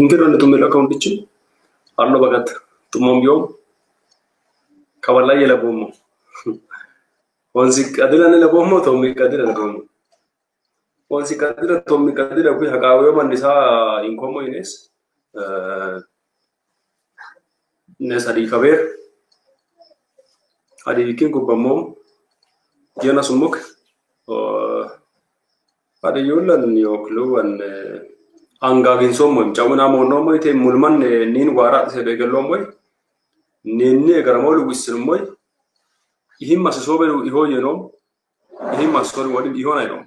Intero ne tumela kaundichi allo bagat tumombiyo kawala yela bomo onsi kadira ne la bomo to mi kadira la bomo onsi kadira to mi kadira ku hakawe manisa inkomo ines ne sadi kaber adi kin ko bamom yana sumuk adi yulan yo kluwan angagin sommo jamuna mo no mo te mulman nin wara se be gelo moy ninne garamolu wisir moy ihimma se soberu iho yeno ihimma sor wadi iho na no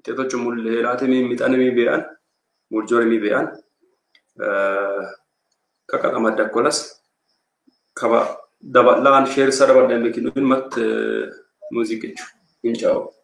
te to chumul lerate mi mitane mi bean murjore mi bean kaka amada kolas kaba daba lan share saraba dembe kinu mat musique inchao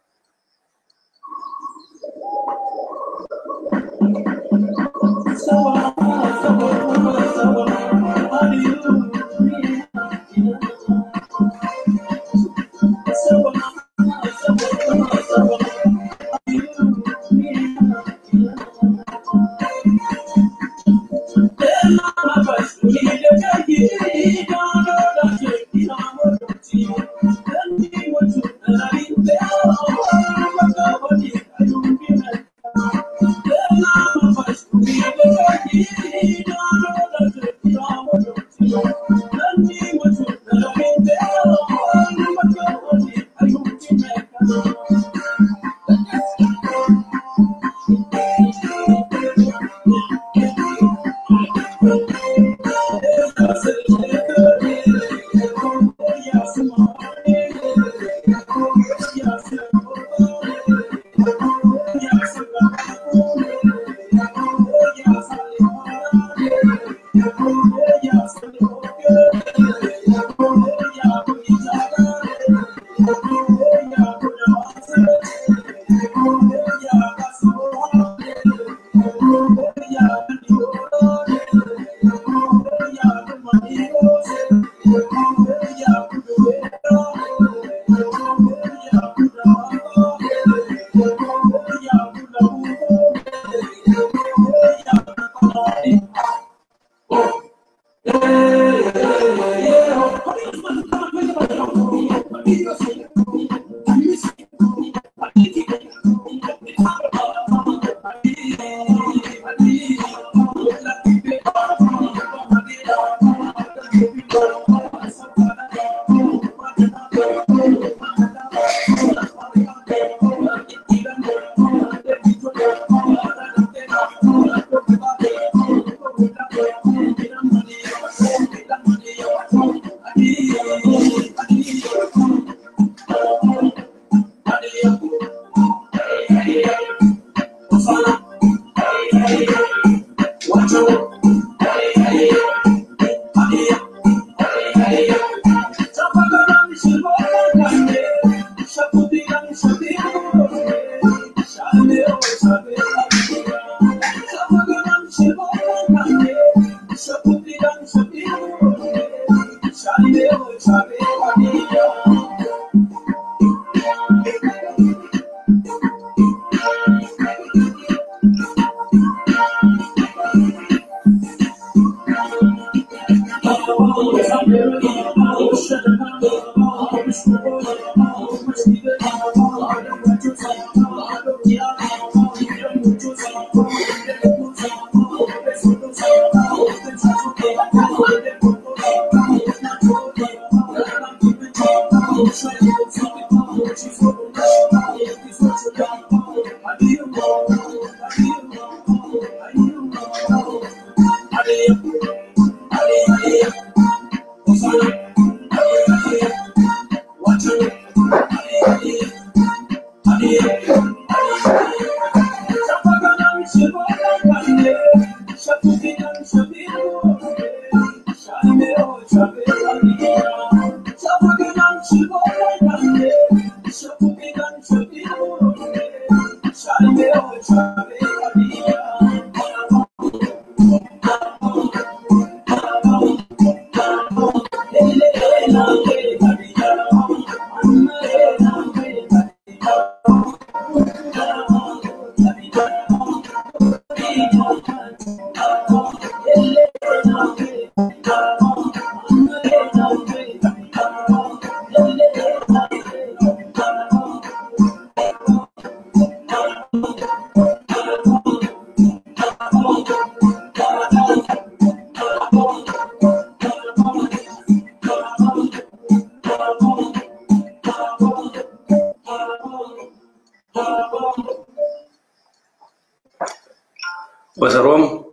وسروم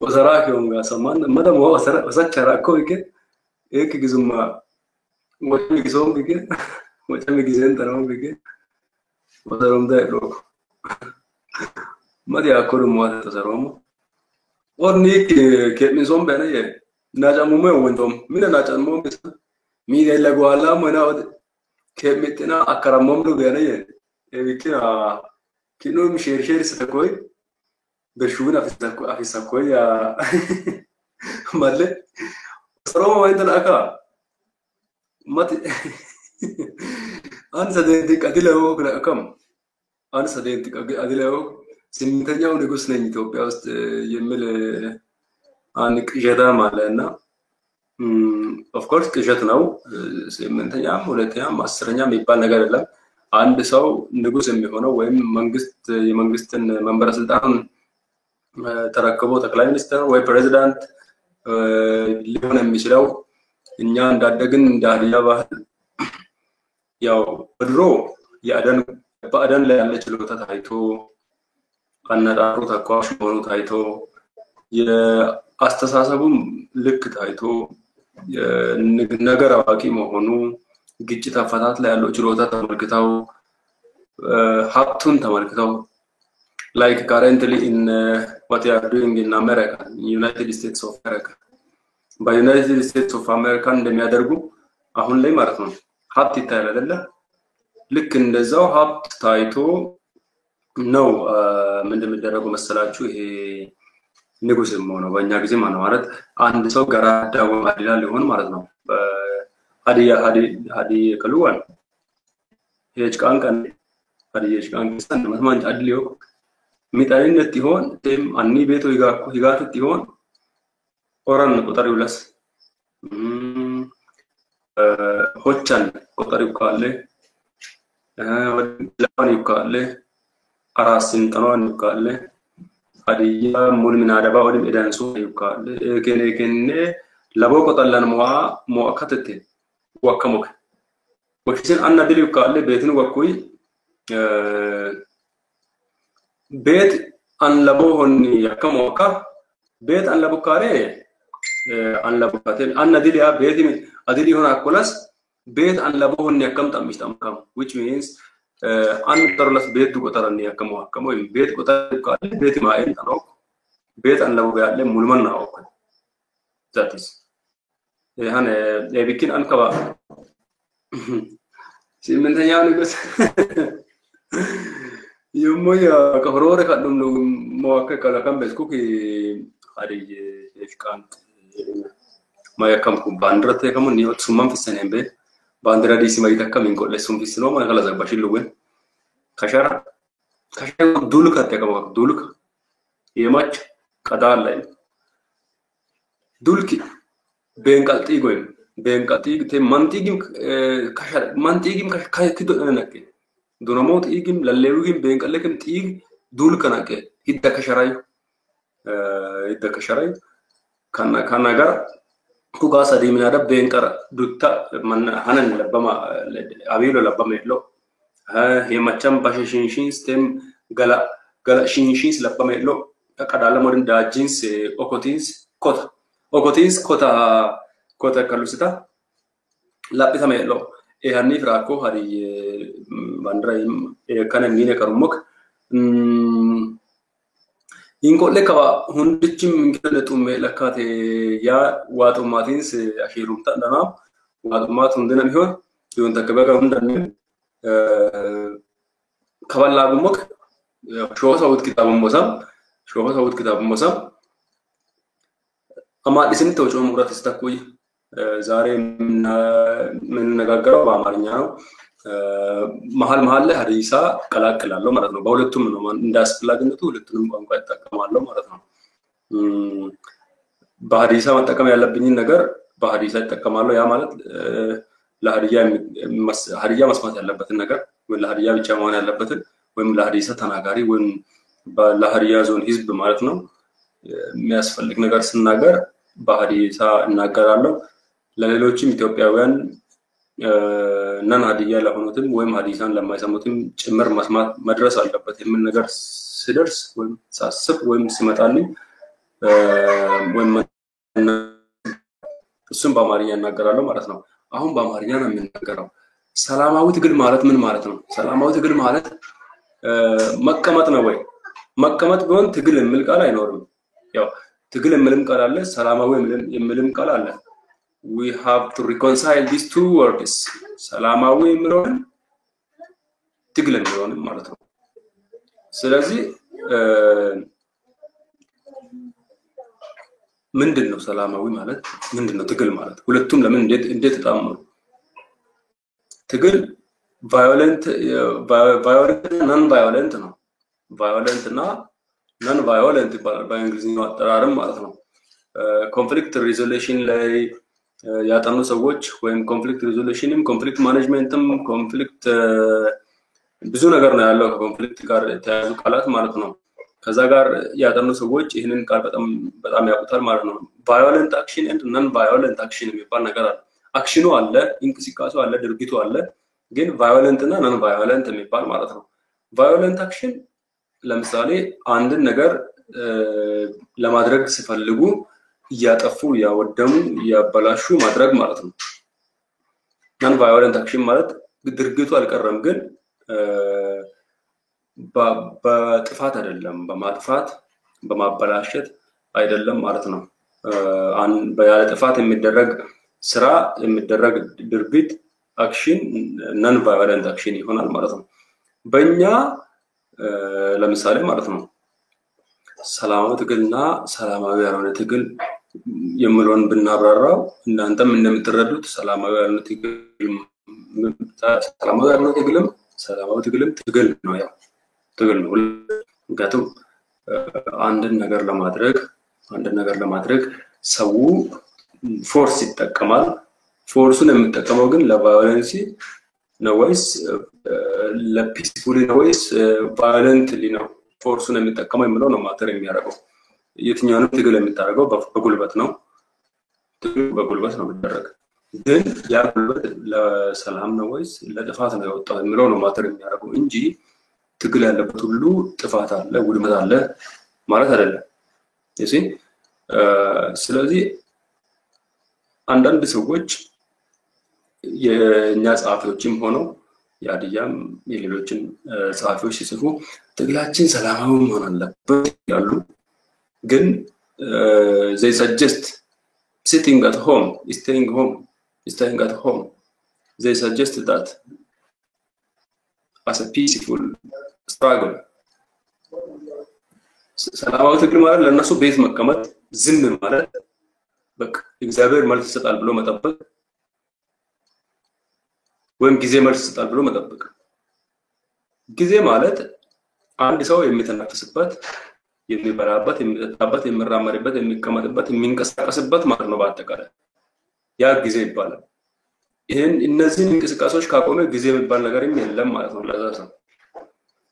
وسراك يوم قاسمان ما دام هو وسكر إيك إيك جزما وجم جزوم بيك وجم جزين ترام بيك وسروم ده لو ما دي أكل مواد تسروم और नी के मिसों बहने ये नाचा मुंबई वंतोम मिना नाचा मुंबई बिस मी ये लगवाला मना के मितना अकरमम लो बहने ये बिकिना किनो शेर से कोई बशूना في سكوي يا مالله سروما وين تلاقى ما أنا صدقتك أدلة كلا كم أنا صدقتك أدلة سمعتني أو نقص نيجي تو بياست يمل أنا كجدا مالنا of course كجدا ناو سمعتني أم ولا تيام أسرني أم يبان نقدر لا عند سو نقص ميهونا وين منجستن منبر سلطان تركبوا تقليل مستر وين president ሊሆን የሚችለው እኛ እንዳደግን እንዳህያ ባህል ያው ድሮ በአደን ላይ ያለ ችሎታ ታይቶ አነጣሩ ተቋሽ ሆኖ ታይቶ የአስተሳሰቡም ልክ ታይቶ ነገር አዋቂ መሆኑ ግጭት አፈታት ላይ ያለው ችሎታ ተመልክተው ሀብቱን ተመልክተው like currently in what they are doing in America, United States of America. By United States of America እንደሚያደርጉ አሁን ላይ ማለት ነው ሀብት ይታያል አይደለ? ልክ እንደዛው ሀብት ታይቶ ነው ምን እንደሚደረጉ መሰላችሁ? ይሄ ንጉስ ነው በእኛ ጊዜ ማለት አንድ ሰው ገራዳ ወይ አዲላ ሊሆን ማለት ነው። ሀዲያ ከሉዋን የጭቃንቀን ሀዲያ ጭቃንቀን ማን አድሊዮ ሚጣሪነት ይሆን ተም አኒ ቤቶ ይጋቱ ይሆን ኦራን ቁጥር ይውላስ ሆቻን ቁጥር ይካለ ወላን ይካለ አራስን ጠናን ይካለ አዲያ ሙልሚና ደባ ወድም እዳንሱ ይካለ ከኔ ለቦ ቁጥላን ሞአከተተ ወከሞክ ወክሲን አና ድል ይካለ ቤትን ወኩይ ቤት አንለቦሆን ያከሞካ ቤት አንለቦካሬ አንለቦካቴ አንነዲሊያ ቤት አዲሊ ሆና ኮላስ ቤት አንለቦሆን ያከምጣም ይስተምካም which means አንድ ተርለስ ቤት ቁጥራን ያከሞካም ወይ ቤት ቁጥር ካለ ቤት ማይን ነው ቤት አንለቦ ያለ ሙልመን ነው that is ያኔ የቢኪን አንከባ ሲምንተኛው ንጉስ يوميا كهرورة كانوا مواقع كلا كم بسكوكي هذه يشكان ما يكمل كم باندرة كمان نيوت سومم في السنة به باندرة دي سماي تكمل من كل سوم في السنة ما يخلص باشيل لوين خشرة دولك هتيا كم دولك يماتش كدار لاين دولك بينكالتي تي منتيجيم خشرة منتيجيم خشرة كده أنا نكى دوناموت إيجيم للليوجيم بينك لكن تيج دول كناك إذا كشراي كان أجر هو قاس دي من هذا بينكر دوتا من هنن لبما أبيلو لبما يلو هي ماتشام باش شينشين ستيم غلا شينشين لبما يلو كذا مودن دا جينس أوكوتينز كوتا كالوسيتا لا بيثما يلو هني فراكو هذه بندرة كان مينة كرمك إنكو لكوا هندتشم ممكن نتوم لكات يا واتوماتين سأشيرهم تندنا واتومات هندنا ميهون يوم تكبر هندنا كبار لاغمك شو سويت كتاب موسم أما لسني توجه مرات استقوي زاري من نجاكروا بامارينيا محل هريسا كلا لو مرات نو بقولتهم إنه من داس لاجن تو لتنم بانقاط تكمل لو مرات نو بهريسا ما تكمل يلا بني نجار بهريسا تكمل لو يا مالت هريا مسمات يلا بتن نجار ولا هريا بيجامون يلا بتن ولا هريسا تناغاري وين بهريا زون حزب مرات نو مياسفلك نجار سنناغر بهريسا ناغرالو ለሌሎችም ኢትዮጵያውያን ነን ሀዲያ ለሆኑትም ወይም ሀዲሳን ለማይሰሙትም ጭምር መስማት መድረስ አለበት የሚል ነገር ሲደርስ ወይም ሳስብ ወይም ሲመጣልኝ ወይም እሱም በአማርኛ እናገራለሁ ማለት ነው። አሁን በአማርኛ ነው የምናገረው። ሰላማዊ ትግል ማለት ምን ማለት ነው? ሰላማዊ ትግል ማለት መቀመጥ ነው ወይ? መቀመጥ ቢሆን ትግል የሚል ቃል አይኖርም። ያው ትግል የሚልም ቃል አለ፣ ሰላማዊ የሚልም ቃል አለ። we have to reconcile these two words ሰላማዊ የሚለውን ትግል የሚለውን ማለት ነው። ስለዚህ ምንድነው ሰላማዊ ማለት? ምንድነው ትግል ማለት? ሁለቱም ለምን እንዴት ተጣመሩ? ትግል ቫዮለንት ነን ቫዮለንት ነው። ቫዮለንት እና ነን ቫዮለንት ይባላል በእንግሊዝኛው አጠራርም ማለት ነው። ኮንፍሊክት ሪዞሉሽን ላይ ያጠኑ ሰዎች ወይም ኮንፍሊክት ሪዞሉሽንም ኮንፍሊክት ማኔጅመንትም ኮንፍሊክት ብዙ ነገር ነው ያለው ከኮንፍሊክት ጋር የተያያዙ ቃላት ማለት ነው። ከዛ ጋር ያጠኑ ሰዎች ይህንን ቃል በጣም ያውቁታል ማለት ነው። ቫዮለንት አክሽን ኤንድ ነን ቫዮለንት አክሽን የሚባል ነገር አለ። አክሽኑ አለ፣ እንቅስቃሴው አለ፣ ድርጊቱ አለ። ግን ቫዮለንት እና ነን ቫዮለንት የሚባል ማለት ነው። ቫዮለንት አክሽን ለምሳሌ አንድን ነገር ለማድረግ ሲፈልጉ እያጠፉ ያወደሙ ያበላሹ ማድረግ ማለት ነው። ነን ቫዮለንት አክሽን ማለት ድርጊቱ አልቀረም ግን በጥፋት አይደለም፣ በማጥፋት በማበላሸት አይደለም ማለት ነው። ያለ ጥፋት የሚደረግ ስራ የሚደረግ ድርጊት አክሽን ነን ቫዮለንት አክሽን ይሆናል ማለት ነው። በእኛ ለምሳሌ ማለት ነው ሰላማዊ ትግልና ሰላማዊ ያልሆነ ትግል የምለውን ብናብራራው እናንተም እንደምትረዱት ሰላማዊ ያልሆነ ትግልም ትግል ነው፣ ያው ትግል ነው። ምክንያቱም አንድን ነገር ለማድረግ ሰው ፎርስ ይጠቀማል። ፎርሱን የሚጠቀመው ግን ለቫዮለንሲ ነው ወይስ ለፒስፉሊ ነው ወይስ ቫዮለንትሊ ነው ፎርሱን የሚጠቀመው የሚለው ነው ማተር የሚያደርገው። የትኛውንም ትግል የሚታረገው በጉልበት ነው። ትግል በጉልበት ነው የሚደረግ። ግን ያ ጉልበት ለሰላም ነው ወይስ ለጥፋት ነው የወጣው የሚለው ነው ማተር የሚያደርገው እንጂ ትግል ያለበት ሁሉ ጥፋት አለ ውድመት አለ ማለት አይደለም። እሺ ስለዚህ አንዳንድ ሰዎች የኛ ጸሐፊዎችም ሆነው ያድያም የሌሎችን ጸሐፊዎች ሲጽፉ ትግላችን ሰላማዊ መሆን አለበት ይላሉ። ግን they suggest staying at home they suggest that as a peaceful struggle ሰላማዊ ትግል ማለት ለነሱ ቤት መቀመጥ ዝም ማለት በቃ እግዚአብሔር መልስ ይሰጣል ብሎ መጠበቅ ወይም ጊዜ መልስ ይሰጣል ብሎ መጠበቅ። ጊዜ ማለት አንድ ሰው የሚተነፍስበት የሚበላበት የሚጠጣበት የሚራመድበት የሚቀመጥበት የሚንቀሳቀስበት ማለት ነው በአጠቃላይ ያ ጊዜ ይባላል። እነዚህን እንቅስቃሴዎች ካቆመ ጊዜ የሚባል ነገርም የለም ማለት ነው ለዛ ሰው።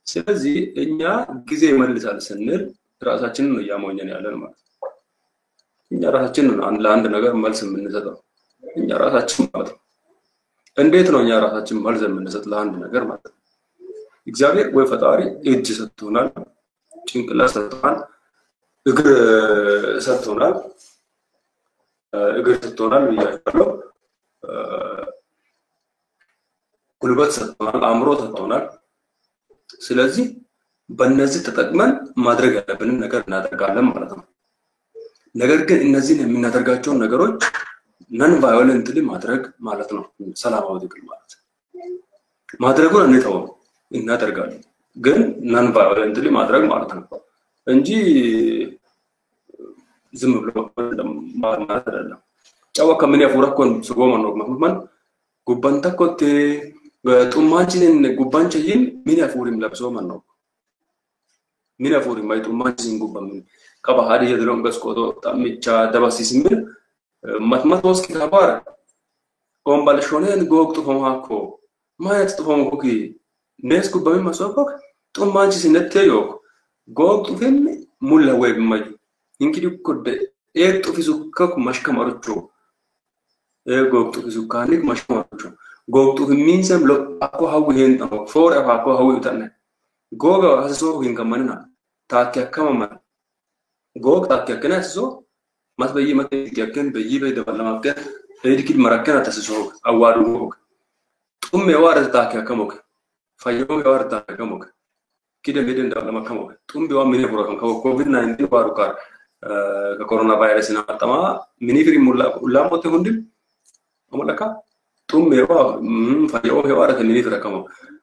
ስለዚህ እኛ ጊዜ ይመልሳል ስንል ራሳችንን ነው እያሞኘን ያለን ማለት ነው። እኛ ራሳችንን ለአንድ ነገር መልስ የምንሰጠው እኛ ራሳችን ማለት ነው። እንዴት ነው እኛ ራሳችን መልስ የምንሰጥ ለአንድ ነገር ማለት ነው? እግዚአብሔር ወይ ፈጣሪ እጅ ሰጥቶናል፣ ጭንቅላት ሰጥቶናል፣ እግር ሰጥቶናል ብያለሁ፣ ጉልበት ሰጥቶናል፣ አእምሮ ሰጥቶናል። ስለዚህ በእነዚህ ተጠቅመን ማድረግ ያለብንን ነገር እናደርጋለን ማለት ነው። ነገር ግን እነዚህን የምናደርጋቸውን ነገሮች ነን ቫዮለንትሊ ማድረግ ማለት ነው ሰላማዊ ትግል ማለት። ማድረጉን እንተወው እናደርጋለን፣ ግን ነን ቫዮለንትሊ ማድረግ ማለት ነው እንጂ ዝም ብሎ ማለት አይደለም። ጫዋ ከምን ያፎራኮን ስጎማ ነው ማለት ጉባንታ ኮቴ በጡማንችን ጉባንችን ምን ያፎሪም ለብሶ ማለት ነው ምን ያፎሪም ማይ ጡማንችን ጉባን ከባሃዲ የድሮን ገስቆቶ ታምቻ ደባሲስ ምን ማትማቶስ ከባር ኮምባልሾኔን ጎቅጡ ሆማኮ ማየት ጥፎምኮኪ ነስኩ በምን ማሶኮክ ጡማንችን ነተዮ ጎቅጡ ግን ሙላ ወይ ማይ እንግዲህ ኮደ ኤጡ ፊሱከኩ ማሽከማሮቹ ጎቅጡ ፊሱካኒክ ማሽከማሮቹ ጎቅጡ ሚንሰም ሎ አኮ ሀው ይሄን ነው ፎር አኮ ሀው ይተነ ጎጋ አሶ ይንከመንና taakki akkama goog taakki akkana taasisu mas bayyi mata yakkan bayyi bay dabalama akka edikid marakana taasisu awwaadu goog tumme waara taakki akkama fayyoo waara taakki akkama kida beden dabalama akkama tumbe waa mine fura kan covid-19 waaru kar ka coronavirus na tama mini firi mulla mote hundim amulaka tumme waa fayyoo waara kan mini fira kama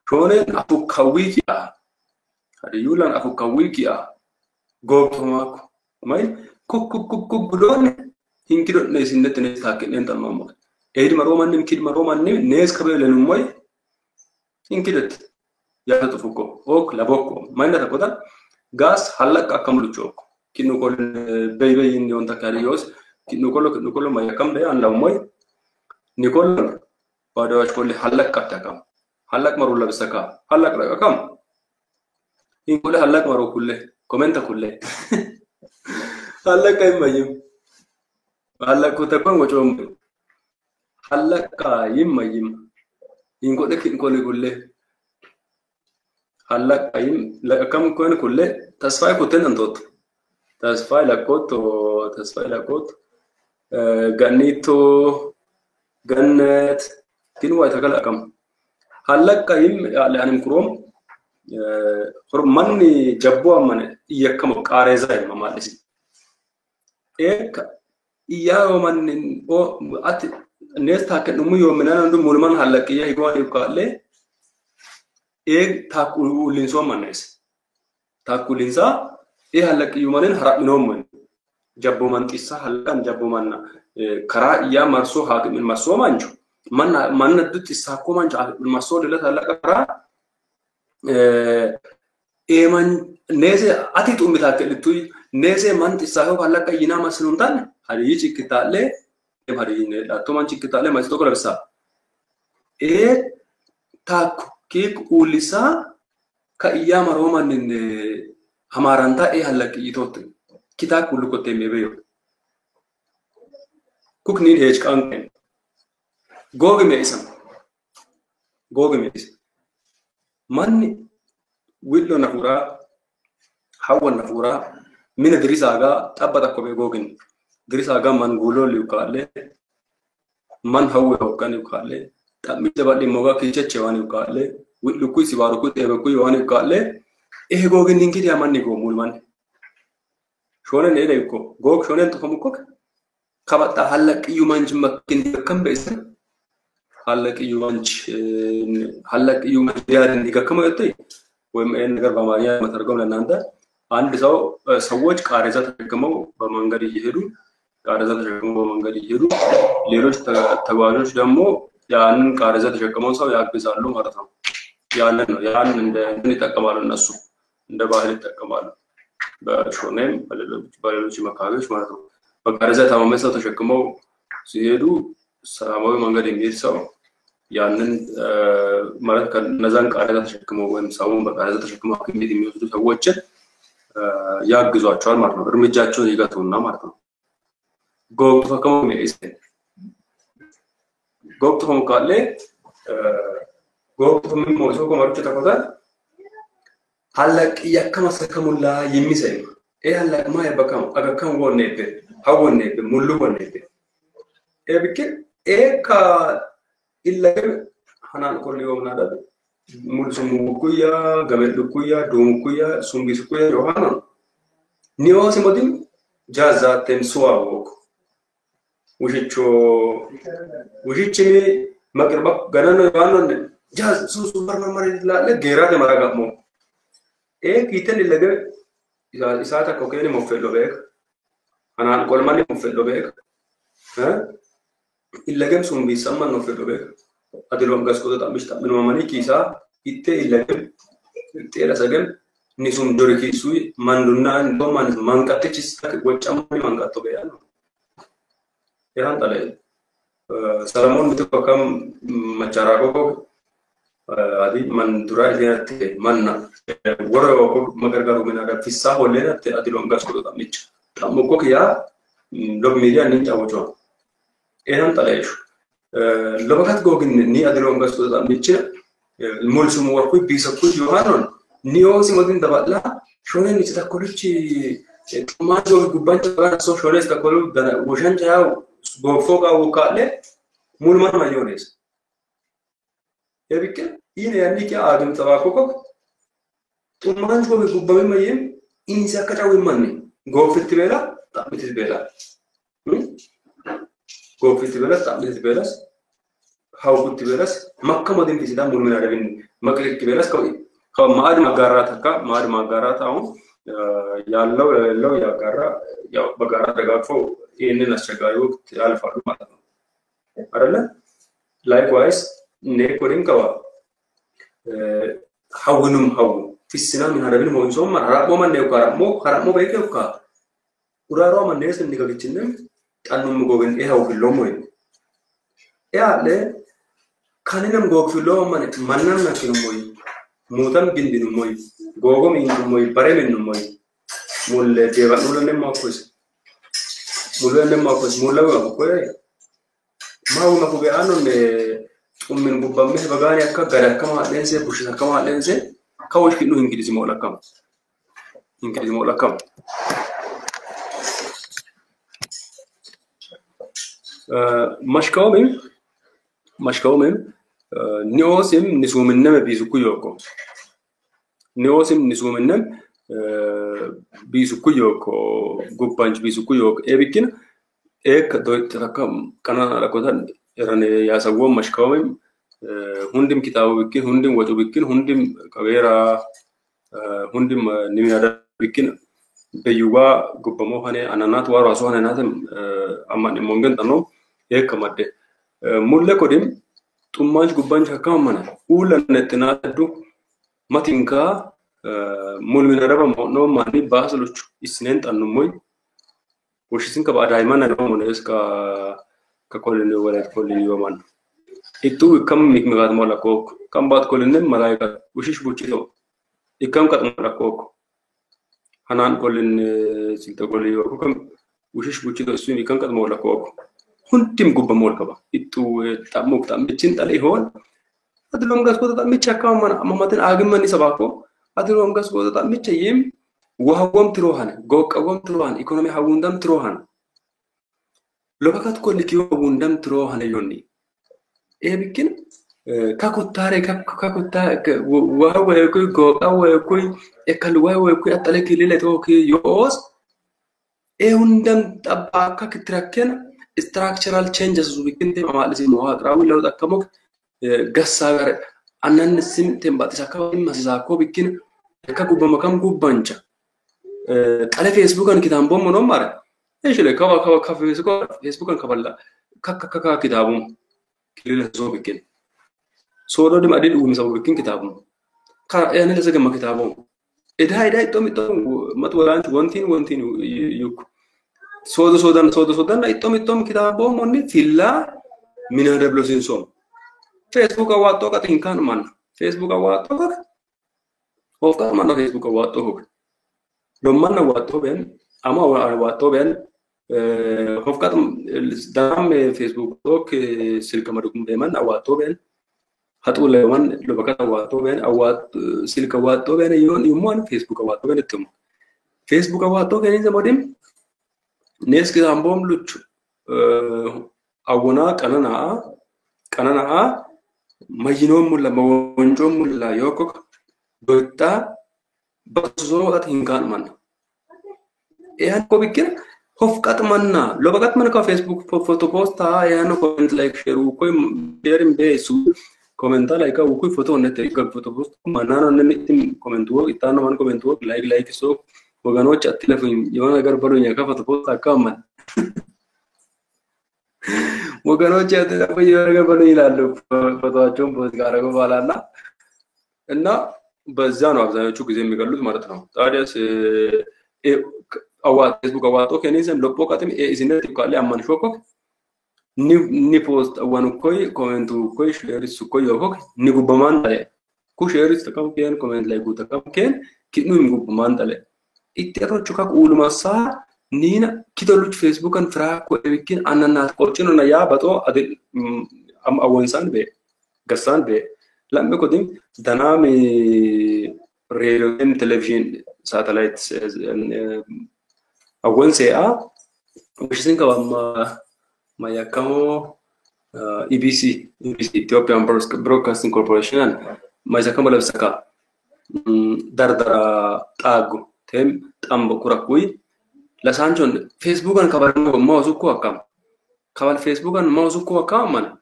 shone afu kawiki hadi yulan afu kawiki goog tomako mai kuk budon hinkido ne sinnet ne takke ne tan mamma eid maroman nim kid maroman ne nes kabele no moy hinkidot ya to fuko ok laboko mainda takoda gas halak akamlu chok kinu kol bebe indi on takarios kinu kolo may akam be an lamoy nikol pada wach kol halak katakam halak marulla bisaka halak akam hinkole halak maru kulle komenta kulle halak kay mayim halak ko takon wochom halak kay mayim hinkole kin kole kulle halak kay akam ko kulle tasfay ko tenantot tasfay lakot ganito gannet kin wa takal akam halak kay alim kurom manni jabbo amane yakam qareza mamalisi ek iya manni o at nesta ke numu yo menana ndu mulman halakiya igwani kale ek takulin so manes takulinsa e halakiyu manen haraminom jabbo man qissa halakan jabbo manna kara iya marso hakimin marso manju manna dut isa ko manju marso de la halaka eman nese ati tumita kelitui nese man tisaho halaka yina masluntan hari chikitale hari ne atoman chikitale mas to kolabsa tak kik ulisa ka iya maroman ne hamaranta halaki itot kita kullu ko temebeyo kuknin hej kan goge meisam manni willo nafura hawa nafura min dirisaga tabata ko be gogin dirisaga man gulo liukale man hawa hokani ukale tammi jabali moga kicheche wani ukale willu kuisi waru ku tebe ku wani ukale gogin ningiri amanni go mulman shone ne dai ko gog shone to ko kabata halak yumanj makkin kambe isa halak yumanj yarin diga kama yote ወይም ነገር በአማርኛ መተርጎም ለናንተ አንድ ሰዎች ቃሬዛ ተሸክመው በመንገድ ይሄዱ ሌሎች ተጓዦች ደግሞ ያንን ቃሬዛ ተሸክመው ሰው ያግዛሉ ማለት ነው ያንን እንደ ይጠቀማሉ እነሱ እንደ ባህል ይጠቀማሉ በሾኔም በሌሎች መካከሎች ማለት ነው በቃሬዛ ታመመሰው ተሸክመው ሲሄዱ ሰላማዊ መንገድ የሚሄድ ሰው ያንን ማለት ከነዛን ቃሬዛ ተሸክመው ወይም ሰውን በቃሬዛ ተሸክመው ከሚሄድ የሚወስዱ ሰዎችን ያግዟቸዋል ማለት ነው እርምጃቸውን ይገቱና ማለት ነው ጎብቶ ከመሜስ ጎብቶ ካለ ጎብቶ ምን ሞቶ ከመርጭ ተቆጣ halak yakamasakamula yimisay halak ma yabakam agakan wonnepe hawonnepe mullu wonnepe bikke ka illa hanan ko liyo nada mulsumu kuya gamelu kuya dum kuya sumbis kuya yohana niyo simodin jaza temsuwa wok wujichimi magrba ganano yohana jaz su barna mari la gera de maragamo kiten illage isata kokeni mofelo bek hanan kolmani mofelo bek illagem sumbi samman mofelo bek adilom gasko ta mista minumani kisa itte illagem tera sagem nisum dori kisui mandunna ndo man mankate chista gochamani mankato be yano yahan tale salamon bitu kam macharako adi man dura ilate manna woro ko magargaru menaga fissa hollerate adilom gasko ta mich tamko kiya log media ni chawocho ehan talesh lobakat gogin ni adilom gasko ta mich mulsum worku bisaku yohanon Niyoosi modin dabala shonen itti takkolichi maajoo gubbancha bara so shones takkolu dana woshan jaa gofoo qabu kaale mulman mayones ebikke ine yanni ki aadum tabakoko maajoo gubbame mayem insa akka cawu manni gofitti bela tabitti bela gofitti bela tabitti belas hawutti belas makka modin fisida mulmina dabin makki belas ከማድ ማጋራት አካ ማድ ማጋራት አሁን ያለው ያጋራ ያው በጋራ ተጋግፎ ይሄንን አስቸጋሪ ወቅት ያልፋሉ ማለት ነው አይደለ ላይክዋይስ ኔኮሪን ከዋ ሐውንም ሐው ፊስና ምን አረብን ሞንሶም ማራቦ ማን ነው ካራሞ በይከውካ ኡራሮ ማንደስ እንዲገግችን ጣኑም ጎገን ይሄው ፍሎም ወይ ያለ ካንንም ጎግ ፍሎም ማንንም ናክንም ወይ ሙተም ቢንዲኑ ሞይ ጎጎም ኢንዱ ሞይ ባረምን ሞይ ሙለ ዴባኑለ ማኮስ ሙለው አቆይ ማው ማኩ ቢአኖን ኡምን ጉባም በጋኒ አካ ጋራ ከማ ለንሴ ቡሽ ከማ ለንሴ ካውሽ ኪኑ እንግሊዝ ሞላካም ማሽካውም ኒኦስም ንሱምነም ቢዙኩ ዮኮ ኒኦስም ንሱምነም ቢዙኩ ዮኮ ጉባንች ቢዙኩ ዮኮ ኤቢኪን ኤክ ዶይት ተከም ከና ለኮታን ረነ ያሰው ማሽካውም ሁንድም ኪታቡ ቢኪን ሁንድም ወጡ ቢኪን ሁንድም ከቤራ ሁንድም ንሚያዳ ቢኪን በዩዋ ጉበሞ ሆነ አናናት ዋራሱ ሆነ ናተም አማን ሞንገን ተኖ ኤክ ማደ ሙለ ኮዲም ጡማጅ ጉባንች አካማና ኡለነትና ዱ ማቲንካ ሙልሚና ረባ ነው ማኒ ባስሎቹ ኢስነን ጠንሞይ ወሽሲን ከባዳይማና ነው ሞነስካ ከኮልን ወለት ኮልን ይወማን ኢቱ ከም ሚክምጋት ሞላኮ ከምባት ኮልን መላይካ ወሽሽ ቡቺቶ ኢከም ቀጥ ሞላኮ ሃናን ኮልን ሲልተ ኮልን ይወኩ ከም ወሽሽ ቡቺቶ እሱ ኢከም ቀጥ ሞላኮ ሁንቲም ጉበ ሞልከባ ኢቱ ታሙክ ታምችን ጠለ ይሆን አድሎም ጋስ ቆጣ ምቻ ካማና አማማተን አግመን ይሰባኮ አድሎም ጋስ ቆጣ ምቻ ይም ወሃጎም ትሮሃነ ጎቀጎም ትሮሃነ ኢኮኖሚ ሀውንደም ትሮሃነ ለበካት ኮልኪዮ ወንደም ትሮሃነ ዮኒ ኤቢኪን ካኩታሬ ካኩታ ወሃወ ኩይ ጎቃወ ኩይ ኤከልዋይ ወይ ኩይ አጠለኪ ለለቶክ ዮስ ኤውንደም ጠባካ ክትራከን structural changes within ማለት ነው አቅራው ለውጥ አከሞክ ገሳጋር አናን ስም ተምባጥሳ ካም ማሳኮ ቢኪን ከጉበ መካም ጉባንቻ ቀለ ፌስቡክን ኪታምቦ ሞኖ ማረ እሺ ለካዋ ፌስቡክን ከበላ ከከከ ኪታቡ ክሊለ ዞ ቢኪን ሶዶ ደም አዲል ወምሰው ቢኪን ኪታቡ ያነ ለዘገማ ኪታቡ እዳይ ጦም መጥወራንት ወንቲን ዩክ sodo sodan itom kitabo monni filla mina deblo sinsom Facebook awatto ka tinkan man Facebook awatto ka hofka man Facebook awatto hok lomman awatto ben ama awatto ben hofka dam Facebook ok silka madukum beman awatto ben hatu lewan lobaka awatto ben awat silka awatto ben yon yumon Facebook awatto ben tum Facebook awatto kenin zamodim नेस्क आंबोम लुच अवना कनना मजिनो मुल्ला मवंजो मुल्ला योको दोता बसो अत हिंगान मन एहन को बिकिन होफकत मनना लोबगत मन का फेसबुक फोटो पोस्ट था एहन कमेंट लाइक शेयर कोई शेयर में बेसु कमेंट लाइक कोई फोटो ने ते फोटो पोस्ट मना न कमेंट वो इतना मन कमेंट वो like so ወገኖች አትለፉኝ የሆነ ነገር በሉኝ ከፈተ ፖስት አካማን ወገኖች አትለፉኝ የሆነ ነገር በሉኝ ይላሉ ፎቶአቸውን ፖስት ጋረገው ባላና እና በዛ ነው አብዛኞቹ ጊዜ የሚገሉት ማለት ነው ታዲያስ አዋት ፌስቡክ አዋቶ ከኔዘም ለፖቃተም ኢዝነት ይቃለ አማን ሾኮ ኒ ፖስት አዋን ኮይ ኮሜንቱ ኮይ ሼርስ ኮይ ዮኮ ኒ ጉበማን ታለ ኩ ሼርስ ተቀም ከን ኮሜንት ላይ ጉ ተቀም ከን ኪኑ ጉበማን ታለ ኢጤቶቹ ከቁልማሳ ኒና ኪቶሉች ፌስቡክን ፍራኮ ኤቢኪን አናናት ቆጭኑና ያ በጦ አድል አወንሳን በ ገሳን በ ለምበ ኮዲም ደናሚ radio and television satellites أول ساعة وش تنكوا ما يكمو EBC Ethiopian Broadcasting Corporation ما يسكمو لبسكا دردرا تاغو تهم تامبو كوراكوي لسانجون فيسبوك أن كبرنا موضوع كوكام كبر فيسبوك أن موضوع كوكام من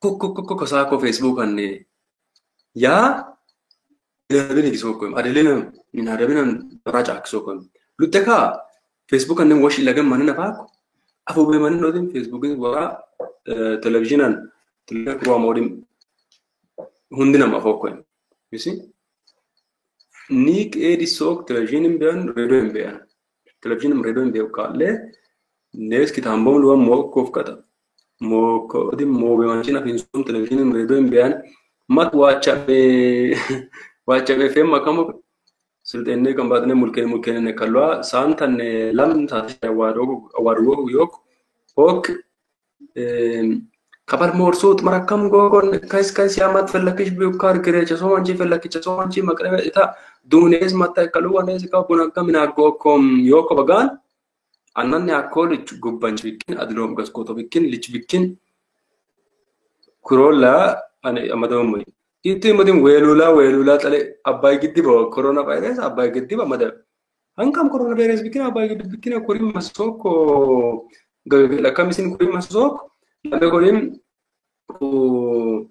كوكو كساكو فيسبوك أن يا لبني كسوكم أدلنا من هربنا راجع كسوكم لتكا فيسبوك أن وش لقى مننا فاكو أبو بمن نودين فيسبوك ورا تلفزيون تلك هو مودين هندنا ما فوقين يسي نيك إيدي سوق تلفزيون بيان راديو بيان تلفزيون راديو بيان كله ناس كتامبون لوا موقف كذا موقف دي مو بمانشينا في سوق تلفزيون راديو بيان ما تواتش فيلم ما كم سلطنة كم بعدين ملكين نكالوا سانتن لم تاشي وارو يوك هوك كبر مورسوت مركم غوغون كايس يامات فلكش بيوكار كريچ سوانجي فلكش سوانجي مقربه اتا دونيز متا كلوا نيز كا بونكا من اغوكم يوكو بغان انن ياكول غوبانج بكين ادلوم غسكوتو بكين ليچ بكين كرولا انا امدوم إنتي مدين ويلولا تلي أباي جدي بوا كورونا فيروس أباي جدي بوا مدام هنكم كورونا فيروس بكين أباي جدي بكين كوريم مسوق و لكم يسين كوريم مسوق لما كوريم و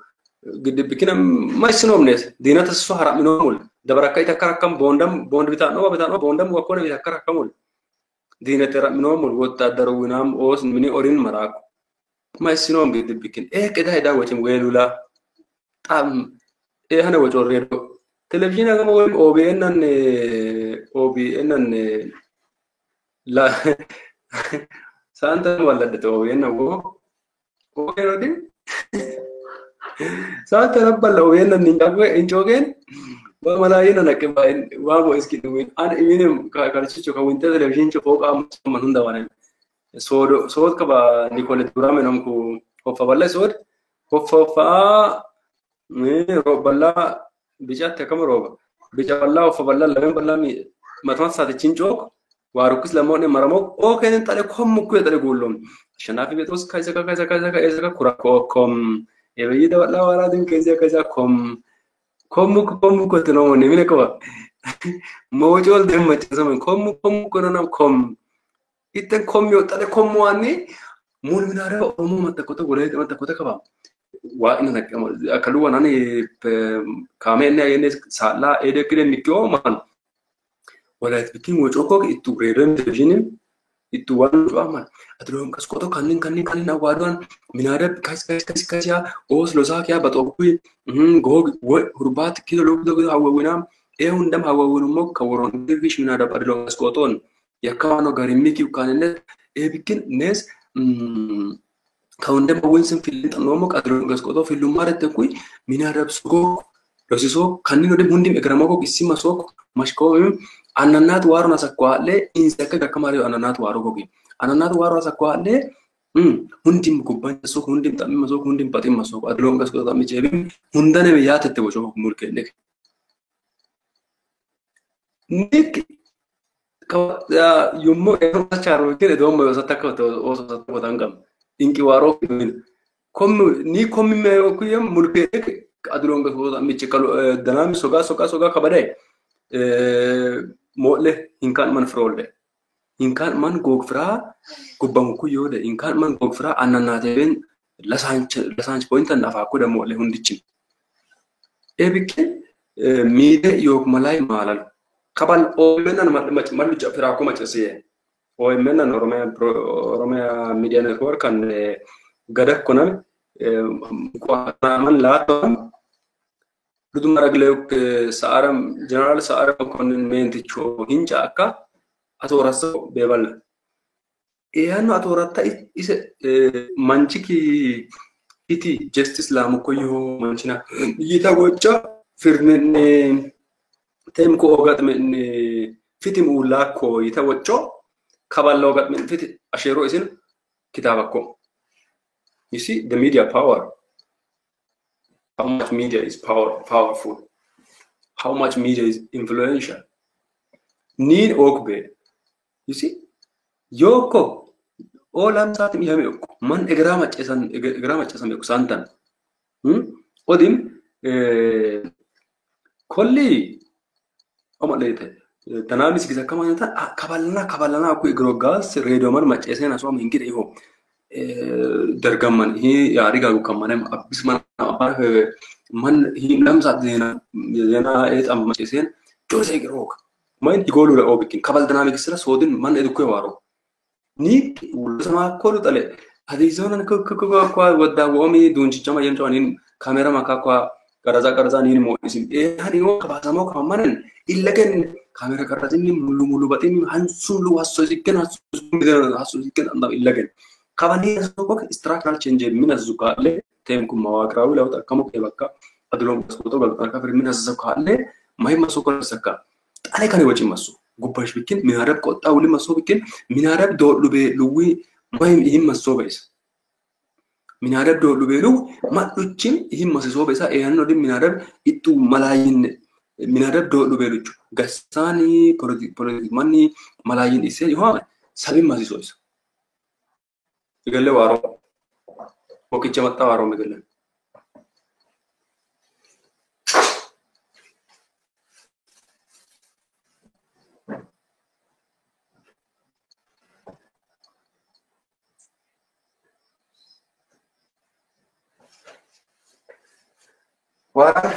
جدي بكين ما يسنوم ناس دينا تسوهر منومول دبركاي تكركم بوند بتاعنا بوندم وكون بيتكركمول دينا ترى منومول وتدروينام أوس مني أورين مراك ما يسنوم جدي بكين كده هيدا وجم ويلولا هنا وجوريرو تلفزيون أنا مقول OBN لا سانتا ولا ده OBN هو OBN دي سانتا ربنا OBN نيجا إنجوجين وملايين أنا كمان وابو إسكيدوين أنا إمينم كارشيشو كوينتا تلفزيون شوفوك أم منهندا وانا سود كبا نيكول دورام نمكو هوفا سود هوفا روبلا بيجات كم روبا بيجابلا وفبلا لمن بلا مي مثلا ساتي تشينجوك واروكس لمون مرموك او كان تالي كم مكو يدري يقولون عشان في بيتوس كذا كوراكوكم يبي ده ولا ورا دين كذا كم مكو تنو نمي نكوا موجول دم متزمن كم مكو نام كم إتن كم يو تالي كم واني مول من هذا أمور متكوتا قولي متكوتا كبا وإننا أكلوا ناني كامينا يعني سالا إيده كده ميكيو مان ولا تبكين وجوكك إتو ريرم تجينم إتو وان جوامان أدرهم كسكوتو كانين أوادون منارب كايس يا أوس لوزاك يا بتوقي غوغ هربات كده لوبدو هاوونام هندم هاوونمو كورون ديفيش منارب أدرهم كسكوتون يكانو غاريميكي وكانين بكين ناس كوندم بوينسن فيلم تنومك أدرون غسكوتو فيلم مارت تكوي منارب سوق لوسيسو كانين ودي بونديم إكرامكو كيسيما سوق مشكوهم أنانات وارو نسقوالله إنسكا كماريو أنانات وارو كوكي أنانات وارو نسقوالله هنديم كوبان سوق هنديم تامي سوق هنديم باتيم سوق أدرون غسكوتو تامي جيبين هندانه بيات تتوجه ملك نك نك كوا يومو إنسان كده دوم بيوسطك وسطك وتانكم إنكي وارو كم ميكويم ملك أدرون غسكوتو تامي تكلو دنامي سوكا كبره مولى إن كان من فرولة إن كان من غوغفرا كوبامكو يوده إن كان من غوغفرا أنا نادين لسانج بوينت نافعكو ده مولى هنديشين بيكين ميده يوك ملاي مالال قبل أومنا ما جافراكو ما تسيه أومنا روميا ميديا نتورك كان غدك كنا من لا تام Ludum ragleuk saaram general saaram konnen menticho hinja akka atorasa bebal ano atorata ise manchiki iti justice lamu koyo manchina yita gocha firmen tem ko ogat men fitim ulako yita gocho kabalo ogat men fit ashero isin kitabako. You see the media power. How much media is powerful. how much media is influential. Need okbe. You see? Yoko. All I'm saying is man egrama chesan yoko santan. Odim kolli omalete. Tanamis gisa kama nata kabalana aku igrogas radio man machesen aswa mingire ho. Dargaman hi yari gagu kamanem abis man man hi namsa zena et am machesen jose grok. Man igolu la obikin kabal dynamics sira sodin man edukwe waro. Ni sama kolu tale hadizona kwa wadda womi dunchi chama yento anin kamera maka kwa karaza ni mo isim hani wo kabasamo kamanen illaken kamera karazini mulu batin hansun lu hasso sikken anda illaken kabani sokok structural change min azukale temkum mawakrawi law takamo kebaka adulom skoto gal ka fer min azukale mahima sokol sakka ale kani wachi masu gubash bikin minarab ko tawli maso bikin minarab do lube luwi mahim ihim maso bes minarab do lube lu maduchin ihim maso besa e hanno dim minarab itu malayin minarab do lube lu gasani politik mani malayin ise yo sabim maso is igale waro okiche matta waro megale wara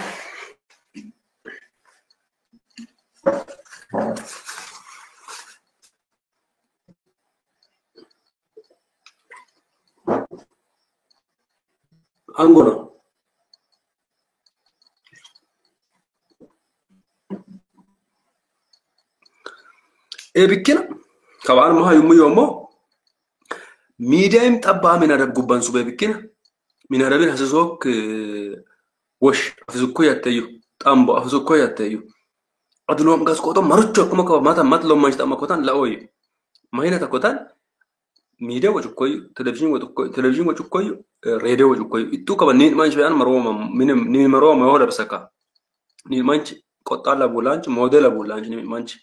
Angola. Bikina kawan maha yumu yomo media im tabba min arab gubban sube bikina min arabin hasosok wash afzukko yattayu tambo afzukko yattayu adulom gas koto marucho kuma ka mata matlo mansta makotan la oy mahina takotan media wajukkoy television wajukkoy radio wajukkoy itu ka banin manch bayan maroma min ni maroma wala basaka ni manch qotala bulanch modela bulanch ni manch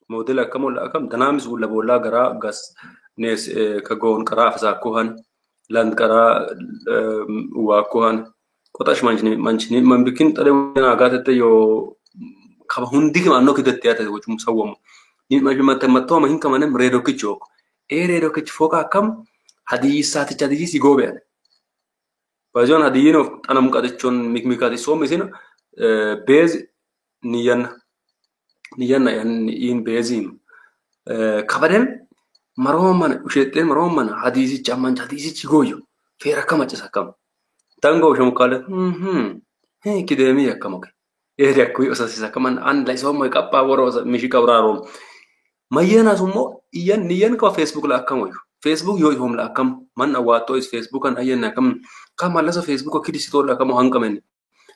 modela kamol akam danamis wala bola gara gas nes kagon kara afza kohan land kara wa kohan kotash manch ni man bikin tare na agate yo kaba hundi ma no kidette ata wajum sawam ni majma matto ma hin kamanem redo kichok redo kich foka kam hadisati chadisi sigobe bajon hadiyino anam kadechon mikmikati so mesina base niyan yan in bezim kabadem maroman usheten maroman hadisi chaman hadisi chigoyo fera kama chasakam tango shomkale he kidemi yakamoke yakui osasisa kaman an lai so mo kappa woro mishika uraro mayana sumo niyan ka Facebook la akamoyo Facebook yo hom la akam man awato is Facebook an ayena kam kama lasa Facebook kidi sito la kamo hankamen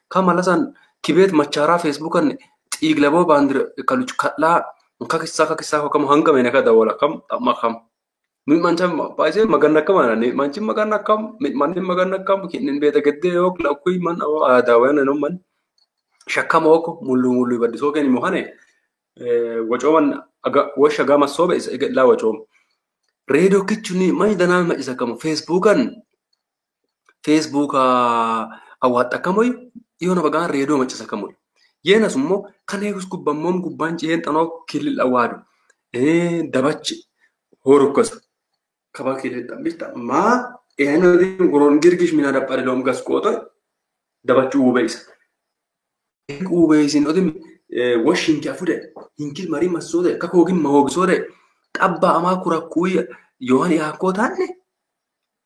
kama lasan kibet machara Facebook an iglabo bandr kaluch katla kakisa ko kamo hankamen ka dawala kam makam min mancham paise magana kamana ni manchim magana kam min manin magana kam kinin beta gedde ok la kuy man awa dawana no man shakamo ko mulu badi so keni mohane wachoman aga washa gama sobe is la wachom radio kichuni mai dana ma isa kamo Facebook awata kamoy yona baga radio ma isa kamoy yena summo kane gubbamom gubbanci hen tano kilil awadu dabachi horukos kaba kilil tambita ma eno din goron girgish mina da pare lom gas koto dabachi ubeis ubeisin odim washin kafude hinkil mari masode kakogin mahog sode tabba ama kurakuy yohani hakotanne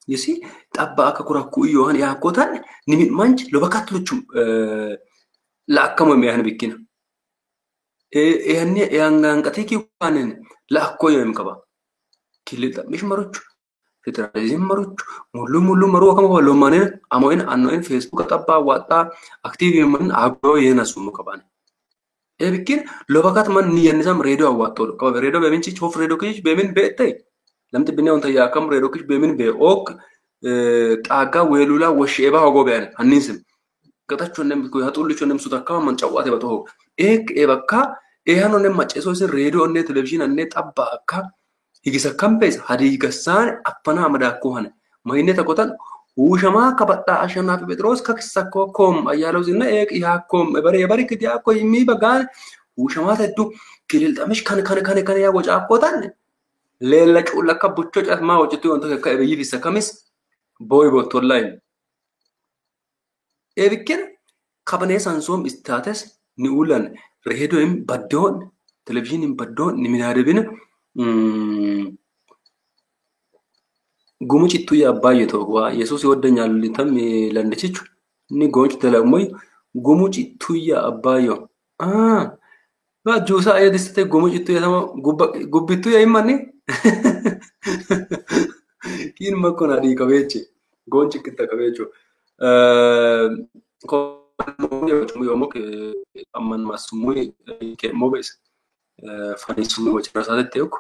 you see tabba akakurakuy yohani hakotanne nimi manch lobakat luchum la akamo me han bikina hani yang katiki kanen la akoyo mkaba kilita mish maruch federalism maruch mulu maru kama lo manen amoin annoin Facebook tabba wata active man ago yena sumu kabane bikin lobakat man niyan nizam radio awato kaba radio bemin chi chof radio kish bemin bete lamte bine on taya kam radio kish bemin be ok taga welula washeba hogo ben haninsim katacho nem ko hatulcho nem suta kama man chawate bato ek ebakka ehano ne maceso sin radio ne television ne tabba akka higisa kampes hadi gasan appana amada ko hane mayne ta kotan ushama kabata ashana Petros kaksako kom ayalo zinna ek ya kom bari kiti ako imi bagan ushama taddu kilil tamish kan ya gocha kotan lela chulaka buccho ma wajtu onto ka ebi fisa kamis boy bot online ebikin kabane sansom status ni ulan radio im badon television im badon ni minadebina ጉሙጭ ቱያ ባየቶ ዋ ኢየሱስ ይወደኛል ሊተም ለንደችቹ ኒ ጎንጭ ተለሞይ ጉሙጭ ቱያ አባዮ ባጁሳ አይደስተ ጉሙጭ ቱያ ተማ ጉብቱ ያይማኒ ኪን መኮና ዲ ከቤች ጎንጭ ክተ ከቤቹ ኮሞዮቹ ሞክ አማን ማስሙይ ከሞበስ ፋኒሱ ወጭራሳተኩ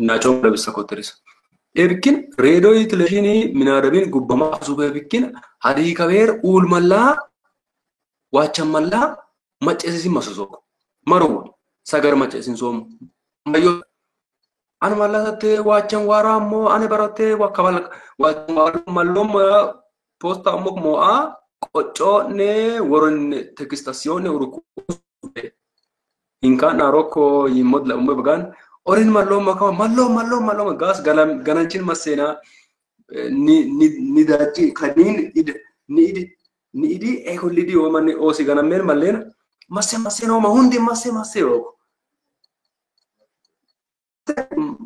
ናቸው ለብሰኮትሪስ ebikin radio televisioni minadabin gubbama asuba ebikin hadi kaber ul malla wacham malla macesi masosoko maro sagar macesin som mayo an malla te wacham waramo ane barote wakabal wacham mallo posta mok moa qocho ne woron textazione uruku inka naroko yimodla umbe bagan orin mallo gas gananchin masena ni dachi kanin ni idi ekolidi o man o sigana mer malena masse no ma hundi masse o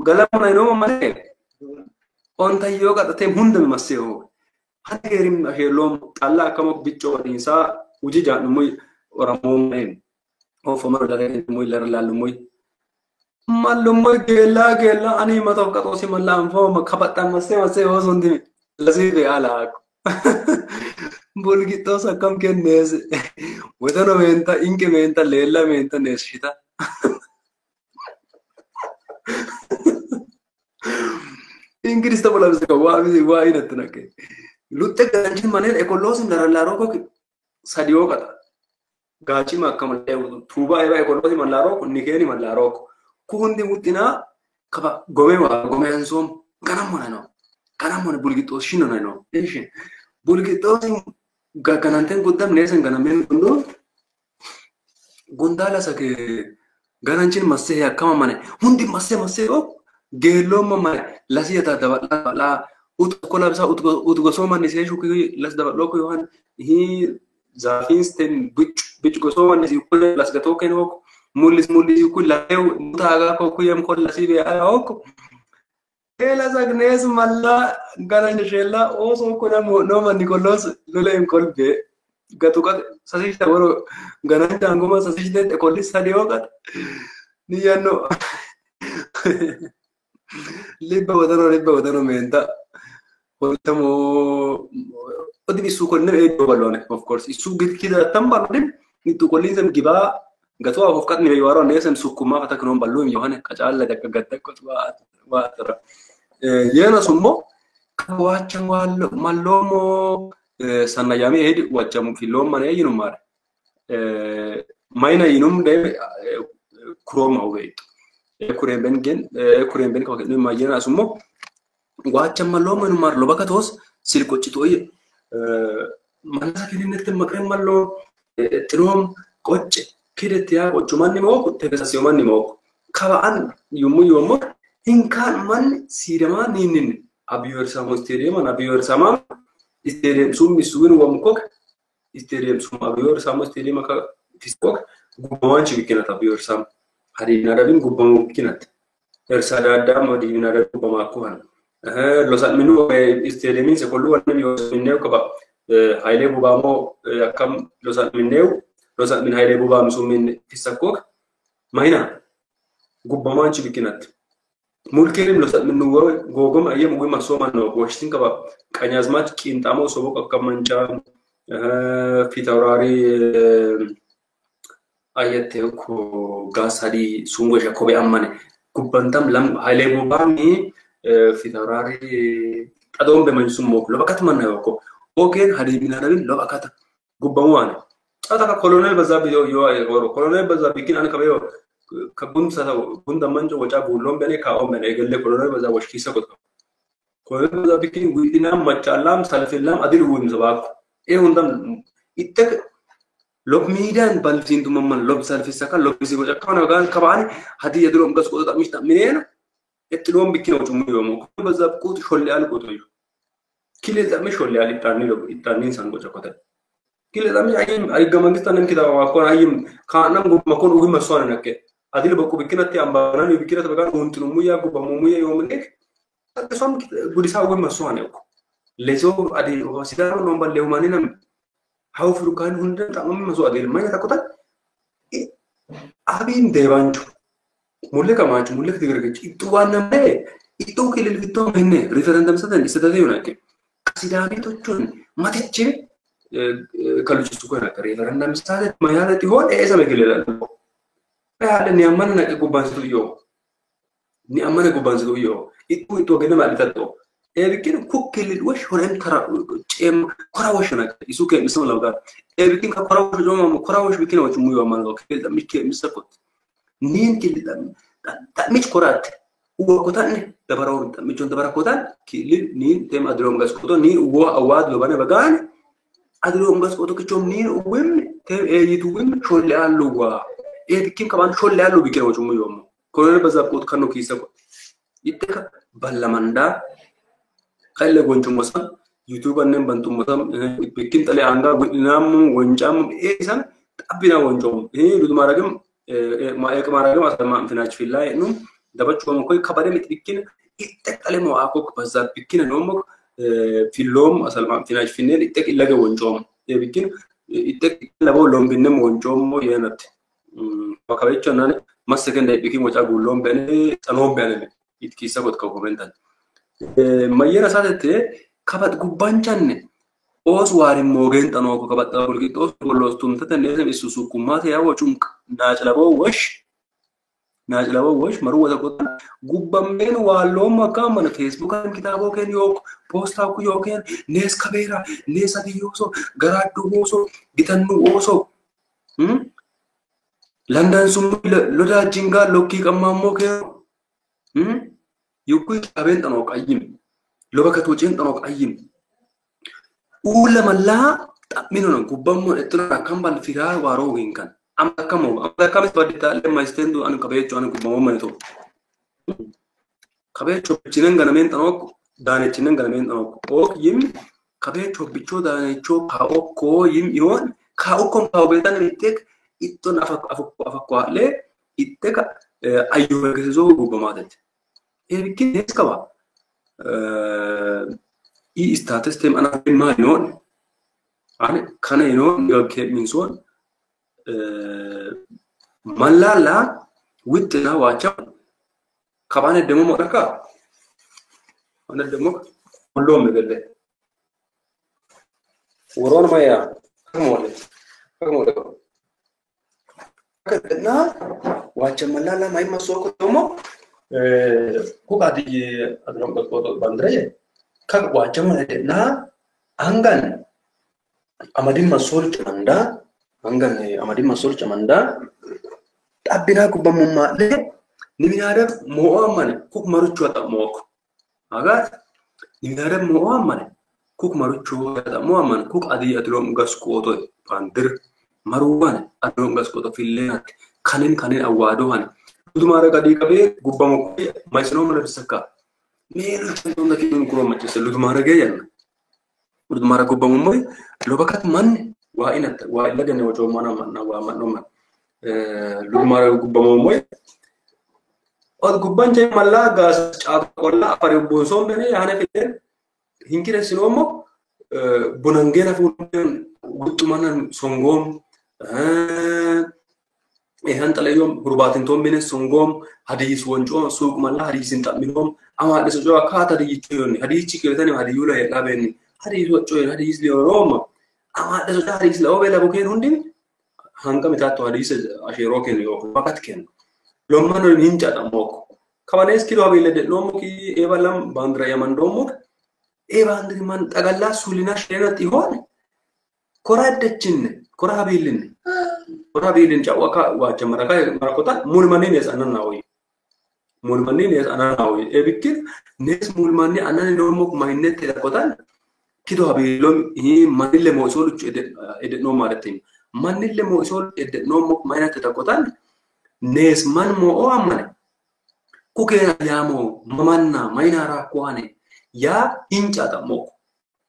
galam na no mane on tayo ka tem hunda masse o hagerim helom alla kamo bicho dinsa uji janu moy oramo men o fomaro dare moy lar lalu moy malumma gela ani mato ka to si mallam fo ma khabata masse ho sondi lasibe ala bulgi to sa kam ke nes wedano menta inke menta lela menta neshita ingris to bola se wa ina tunake lutte ganjin manen ekolosin daralaro ko sadio kata gachi ma kamal tuba eba ekolosin malaro nikeni malaro kuhundi mutina kaba gome ansom kanamona bulgito shino no eshin bulgito gananten guddam nesen ganamen gundo gundala sake gananchin masse ya kama mane hundi masse o gelo mama lasiyata dabala utkola bisa utgo soma ni seshu ki las dabalo ko yohan hi zafinsten bich go soma ni ukule las gato kenok mulis kula eu mutaga ko kuyam ko lasibe ayoko ela sagnes malla garan shella oso ko no man nikolos lolem kolbe gatuka sasita woro garan tangoma sasite kolis sadio gat niyano libba wadano menta oltamo odi su ko ne e balone of course isu git kida tambalin nitu kolisem giba gato of kat ni yaro nesem sukuma atakno ballum yohane kacalla dakka gatta wa tara yena summo wachan wallo mallomo sanayami edi wacham filom mane yinum mar mayna yinum de kroma wait kurem ben ko ni mayena summo wacham mallomo mar lobakatos silkochitoy manasa kininete makrem mallo trom qoche kiretia qochumanni mo tegesiyomanni mo kabaan yumo hinkan man sirama ninin abiyor samo stadium summi suwin wamkok stadium sum abiyor samo stadium ka fiskok gubanchi bikinat abiyor sam hadina dabin gubamu bikinat ersada dam hadina dabin gubama kuhan losat minu stadium se kollu wanni yo minne ko ba haile gubamo akam losat min haile gubam sumin fisakok mahina gubamanchi bikinat mulkerim losat minu gogom ayem wi masoma no washtin ka ba kanyazmat qintamo sobok akamancha fitawrari ayete ko gasadi sungo jakobe amane kubantam lam haile gubami fitawrari adom be mansum mok lobakat manna ko oken hadi minarabin lobakata gubamwana Ataka kolonel baza biyo yo oro kolonel baza bikin an kabeyo kabun sa bun damanjo wacha bulom bene ka o mene gelle kolonel baza washkisa ko kolonel baza bikin guidina machalam salfilam adil wum sabak e hundam ittak lok midan balfin tumman lob salfisa ka lob bisi wacha kana gan kabani hadi yadulom gas ko ta mista minena etlom bikin o tumu yo mo baza ko sholle al ko to yo kile da me sholle al itani san ko chakota kile da me ay gamangistan nem kita wa ko ayim kanam go makon ugi maswana nakke adil bako bikinati ambana ni bikinata bagan untunu muya go bamuya yo mnek som gudisa ugi maswana ko lezo adi hosidaro no balle humanina haw furukan hunda tamam maso adil manya takota abin devanchu mulle kamachu mulle tigirge itu waname itu kile lito menne referendum sadan isada yonake kasidami to chun matichi kaluchistu ko na referendum sadan mayala ti hon esa megile ada ni amana na kubantu yo ni amana kubantu yo itu gena malitato ebikin kukkel wash honem tara chem korawash na isuke misal lawda ebikin ka korawash joma korawash bikin wachu muyo amana ko da mike misakot nin kili da mich korat uwa kotan da barawun da michon da barakotan kili nin tem adrom gas koto nin uwa awad lo bane bagan adrom gas koto kichom nin uwem tem yitu wem sholle alluwa ebikin kaban sholle allu bikin wachu muyo mo kolone bazab kot kanu kisako itteka ballamanda kalle gonchu mosan youtube annen bantu mosan bikin tale anga gudinam wonjam esan tabina wonjom ludumaragam ma ekmaragam asama finach filay num dabachu mo koy kabare mit bikin ittek tale mo akok bazab bikin nomo filom asalma finach finel ittek ilaga wonjom bikin ittek labo lombinne wonjom mo yenat wakabecho nane masegende bikin mo chagu lombene tanom bene itkisa got ko comentan mayera sadete kabat gubanchanne os wari mogen tano ko kabat bulgi tos bolos tumta tanesem isusu kumate yawo chunk najlabo wash maruwa ko gubammen wallo makam na facebook an kitabo ken yok posta ku yoken nes kabera nes adiyoso garadu oso gitannu oso london sum loda jinga lokki kamammo ke yukui aben tano qayim loba ka tojin tano qayim ula malla minun kubammo etna kambal firar waro hinkan amaka mis badita le maestendu an kabecho an kubammo maneto kabecho chinen ganamen tano dane chinen ganamen tano ok yim kabecho bicho dane cho ka okko yim yon ka okko pa obetan itek itton afakwa le iteka ayu gezo gubamadet ebikin eskawa I status tem ana ma non ane kana non yoke minson malala witna wacha kabane demo modaka ana demo mollo megelle woron maya kamole kana wacha malala mai masoko tomo kukati adrom ko bandre kak wacha mane na angan amadin masol chamanda tabina ku bamma le niminare moamane kuk maruchu ata mok aga niminare moamane kuk maruchu ata moamane kuk adi adrom gas ko to pandir maruwan adrom gas ko to fillenat kanen awado han ludumara kadi kabe gubbamo maisno mala bisaka melu tondona kidun kuro machese ludumara geyan ludumara gubbamo moy lobakat man wa inat wa lagane wajo mana manna wa manno man ludumara gubbamo moy od gubbanje malla gas chakolla pare bonsom bene hane fiten hinkire sinomo bunangena fu guttumanan songom ehan talayom gurbatin tombine songom hadis wonjo suq malla hadisin taminom ama deso jo akata di yoni hadis chiketani hadiyula labeni hadis wocco hadis li roma ama deso hadis la obela boken hundin hanga mitato hadis ashiro ken yo fakat ken lommano ninja damok kabanes kilo abile de lomo ki ebalam bandra yaman domo e bandri man tagalla sulina shenati hone kora habilin jawa ka wacha marakota mulmani nes ananawi ebikin nes mulmani anani normo mainnet kotan kido habilom hi manille mosol ede no maratin manille mosol ede no mok mainnet kotan nes man mo o amane kuke yamo mamanna mainara kwane ya hincha ta mok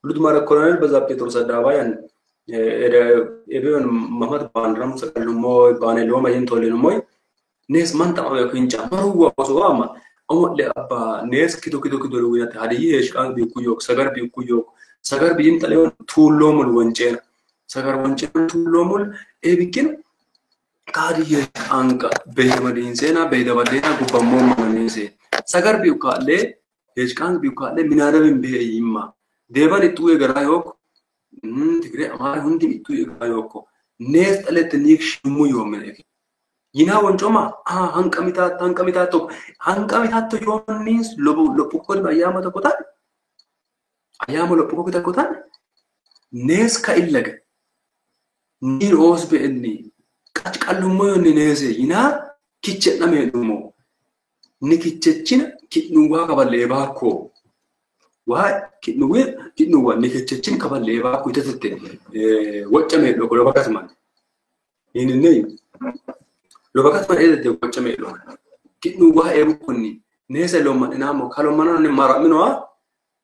ludmara colonel baza petro sadawayan even Mahmad Banram Sakalmo Baneloma in Tolinomoy, Nes Manta Quincha, Maru was Wama, only up Nes Kidokido at Hadiyesh, Albi Kuyok, Sagarbi Kuyok, Sagarbi in Talon, two lomul one chair, Sagar one chair, two lomul, Ebikin, Kadi Anka, Bedamadin Sena, Bedavadena, Gupamoma, Sagarbi Ukale, Hkan Bukale, Minaravin Beima, Devani two Garayok. Tigre amar hundi itu yoko nes alet nik shumu yomene yina wonjoma hankamita to yon means lopukol ayama to kotan ayama lopukol ta kotan nes ka illag ni os be enni kachkallumo yonni nese yina kicce name dumo ni kiccecina kidnuwa ka balle ba ko wa kidnuwa ni kiccecin ka balle ba ku tatete wacce me do ko bakatman ini ne lo bakatman ede wacce me do kidnuwa e kunni nese lo manina mo kalo manana ni mara minwa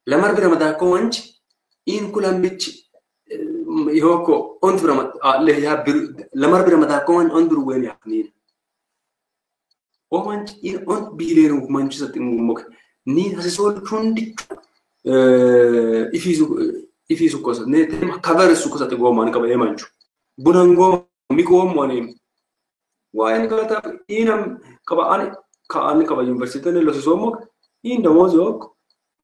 lamar bi ramada ko wanci in kulam bicci yoko ondur ramada le ya lamar bi ramada ko ondur wen yakni o wanci in on bileru manci satin mok ni hasol tundi ifisu cosa ne tema cover su cosa te goma ka be manchu bunango mi go moni wa en kala inam ka ba an ka ba university ne lo somo in da mozo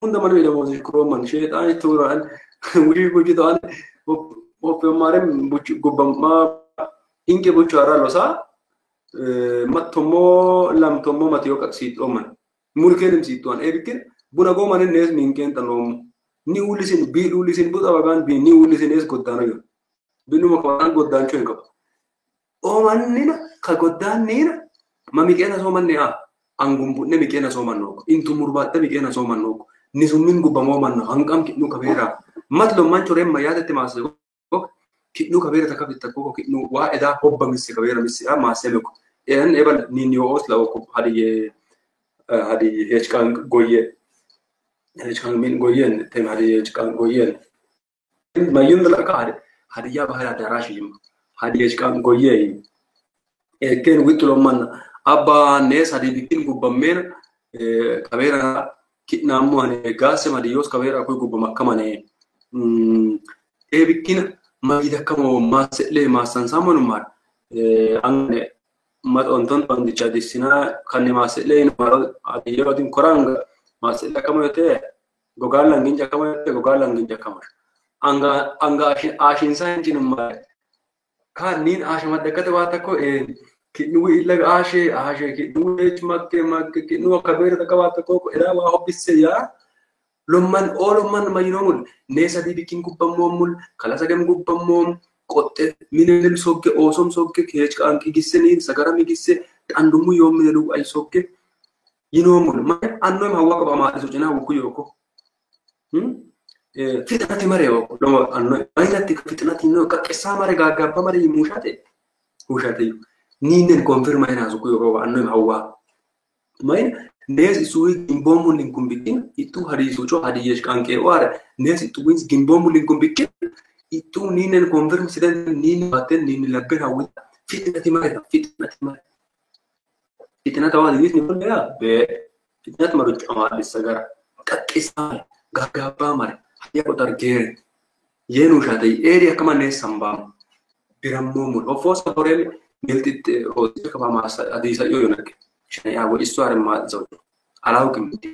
unda man da mozo kroman shaytan turan wuri buji dan o pe mare buji gobama inke buchara lo sa mattomo lam tomo matio ka sit oman mulkenem situan ebikin buna go manen nes minken tanom ni ulisin buta bagan bi ni ulisin es godana yo binu ma kan godan chen ka o manina ka godan nina mamikena so manne angumbu ne mikena so manno intu murba ta mikena so manno ni sumin gu bamo manno hangam ki nu kabera matlo manchore mayate te mas ki nu kabera ta kapita ko ki nu wa eda hobba mis kabera mis ma semeko en ebal ni ni osla ko hadi hechkan goye hechkan min goyen tem hadi hechkan goyen mayun la ka hadi ya bahara darashim hadi hechkan goye ken witulo man abba nes hadi bikin gubammer kabera kitna mo ane gase madiyos kabera ko gubama kamane bikin magida kamo masle masan samonumar anne mat onton pandi chadisina kanne masle in maro adiyo din koranga masle kamo yote gogala nginja kamo yote gogala nginja kamo anga ashin sanjin ma ka nin ashma dakate wata ko kinu illa ashe kinu makke kinu kabera dakawata ko era wa hobbisse ya lomman mayinomul nesa di bikin gubbamomul kala sagem gubbamom qotte minel sokke osom sokke kech kanki gisseni sagarami gisse andumu yomelu ay sokke yinomul ma anno ma waka ba ma so jina wuku yoko fitnati mare yoko lo anno aynati fitnati no ka kessa mare gaga ba mare mushate ninen confirma ina so yoko anno ma hawa main nes isui gimbomul linkumbikin itu hari suco hari yesh kanke war nes itu wins gimbomul linkumbikin itu ninen confirm sidan nin baten nin labben hawi fitnati mare fitnati awal dis ni ya be fitnat maru amal bisagara kakisa gagaba mare ya ko targer yenu shadai area kama nes sambam biramomul ofos torel geltit o kama masa adisa yoyonak shaya wo istuare ma zaw alaw kimti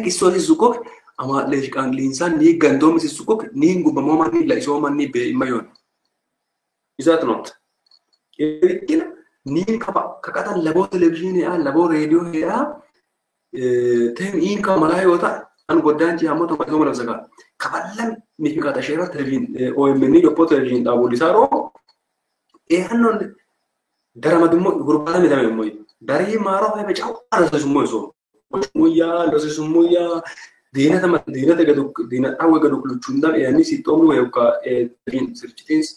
kisoli zukok ama lesh kan linsan ni gandom si sukok ni ngubamo man ni la iso man ni be mayon isat not kina ni kakata labo television ya labo radio ya tem in ka malay hota an goddaanchi hamma tokko tokko labsaka kaballan mifika tashera televizyin OMN yoppo televizyin dhaabolisaaroo hannon darama dummo gurbata midame moy dari maro hay becaw ala summo so muyya diinata gaduk diina dhawe gaduk luchunda yani si tomlu yoka televizyin sirchitins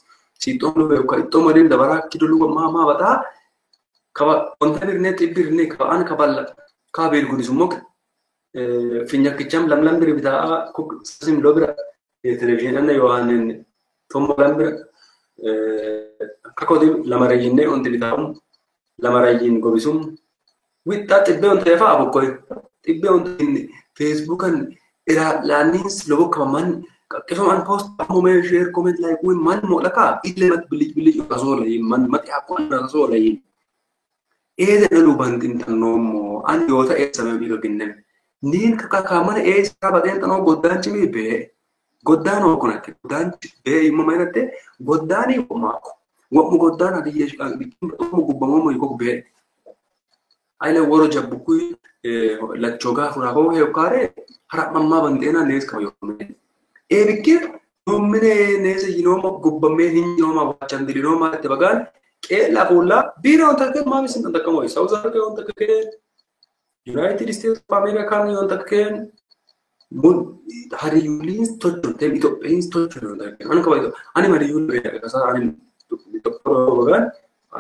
si tomlu yoka itomadin dabara kidulu ma bata kaba kontabirne tibirne kaba an kaballa kabil gudisumok finyakicham lamlam bir bitaa kuk sim lobra televizyin anna yohanen tomo lambra kakodi lamarayinne onti bitaum lamarayin gobisum witta tibbe on tefa abukoy tibbe on facebookan ira lanins lobok man keso an post mo share comment like we man mo laka ile mat bilij rasul man mat yakon rasul ede lu bandin tannomo an yota esame bigo ginnen nin kaka mana sa baden tano goddanchi mi be goddano konate goddanchi be imma mainate goddani komako wo goddana di yesh bikin mo gubbamo mo yiko be aile woro jabbuku la choga fura ho he kare hara mamma bandena nes kayo bikir nomine nes yinoma gubbame hinoma wachandirino ma te bagan la bola biro take mami sin takamo South Africa on take United States of America on take mun hari yulins to tem ito pains to an ka baito ani mari yul be ka sa ani to bagan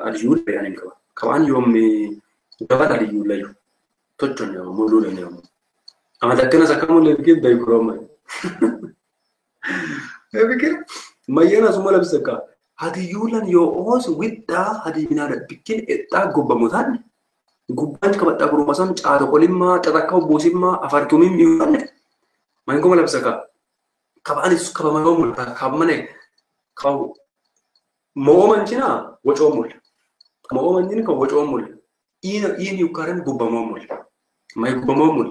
ari yul be ani ka kawan yomi dapat ari yul layu to tonyo mulu le ne ama takena sakamo le bikir dai kroma bikir mayena sumala bisaka hadi yulan yo os widda hadi binada bikin etta gobbamutan gubban ka batta guru masam chaado kolimma tadakkaw bosimma afartumim yulan man ko malabsaka kabanis kabamagom kabmane kaw moman china wachomul moman din ka wachomul in yukaran gubbamomul may gubbamomul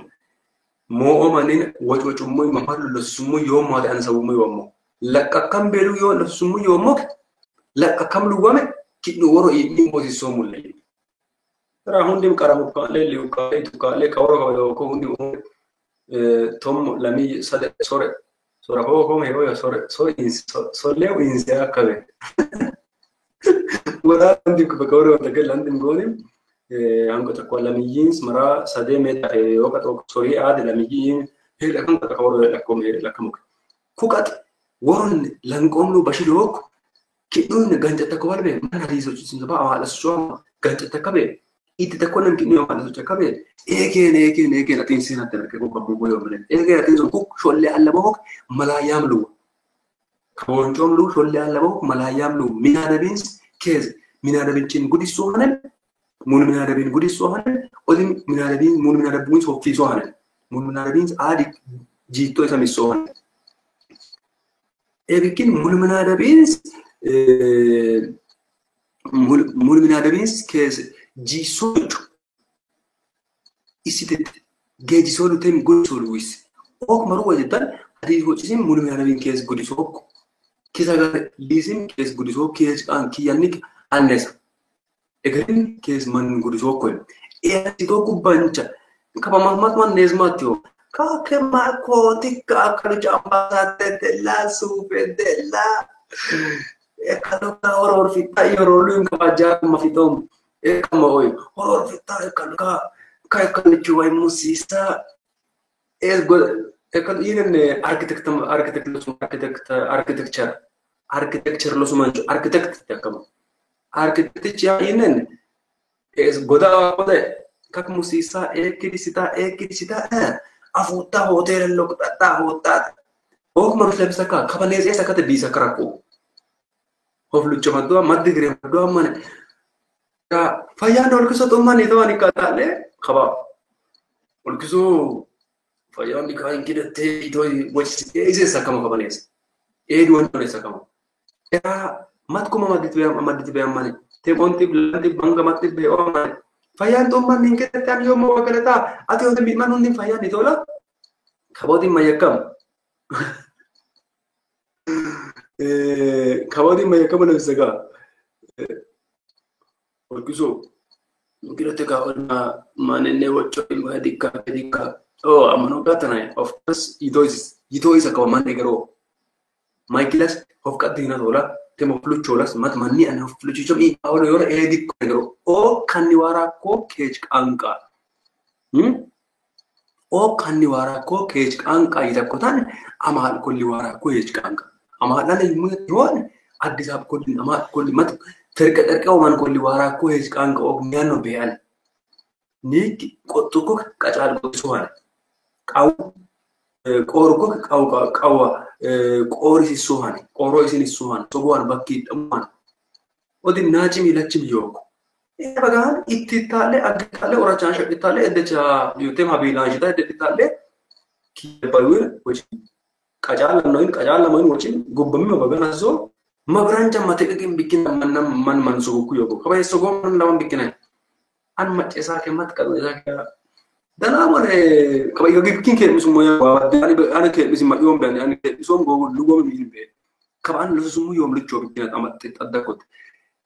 momanin wachomul mahallu lusmu yom ma an sawmu yommo lakakam belu yo lusmu yommo la kam lu wame kiddo woro ni mosi somul lay ra hundim karamu ka le ka itu ka le ka woro ko hundi tom lami sade sore ho me ho sore so le in se akabe wala hundi ko ka woro ta ke landim gonim anko ta ko lami yins mara sade me ta yo ka to sori ad lami yin he la kan ka woro la ko me la kam kukat woron langomlu bashidok kidun ganja takwalbe man hadiso sinaba ala suama ganja takabe ite takonan kinyo ala takabe eke atin sina tanake ko babu yo melen eke atin so kuk sholle alla bok malayam lu kawon jomlu sholle alla bok malayam lu minana bins kez minana bin chin gudi sohanen mun minana bin gudi sohanen odin minana bin mun minana bin so fi sohanen mun minana bin adi jito esa misohan ebikin mun minana bin mul min adabins kes jisoju isite geji solu tem gol solu wis ok maru wajitan adi ko cisim mul min adabin kes godisok kisaga lisim kes godisok kes an kiyanik annes egrin kes man godisok ko ati ko kubancha kaba mahmat man nezmatio ka kema ko tikka kalu chambasate della supedella kalau ka horor fita yorolun ka pajak mafitom kama oi horor fita kalau ka juai musisa gol kan ini architecture lo sumancho architect ya kama architecture ini goda kode kak musisa ekidisita afuta hotel lo ta hota ok marus lebsa ka kapanes esa kate bisa karako of lucho madwa madigre madwa mane ka fayando olkiso to mani to ani katale khaba olkiso fayandi ka inkidete to ese sakama kapanes edu wonne sakama ya matkuma madit be mane te bonti blandi banga matit be o mane fayando mani inkidete am yomo wakalata ati onde bitman undi fayandi tola khabodi mayakam khabodi mayakam nafsaka olkiso mukirate ka ona manene wocho imba dikka Oh, amano katana. Of course, ito is a command negro. Michaelas of Katina Dola, Temo Flucholas, Matmani and of Fluchichum, our Edic Negro, O Kaniwara co cage anka. O Kaniwara co cage anka is a cotan, Amal Koliwara coage anka. Amalana one at this up calling Amat Kolimat, Terka man Koliwara coage anka of Miano Bean. Nick Kotukuk Kachal Gosuan. Cow. Korko kawa kori suhan koro isin suhan toguan bakit aman odin najimi lachim yok e bagan ittitale agitale ora chansha itale edecha yutem habila jita editale ki pawe which kajala noin which gubbami bagan aso magranja mateke kim bikin man mansuku yoko kaba sogo man lawan bikina an mat esa ke mat kadu esa ke dana mane kaba yogi kin ke musumo ya wa ani ke bisi ma yom bani ani ke som go lugo mi be kaba an lusumu yom licho bikina amat tadakot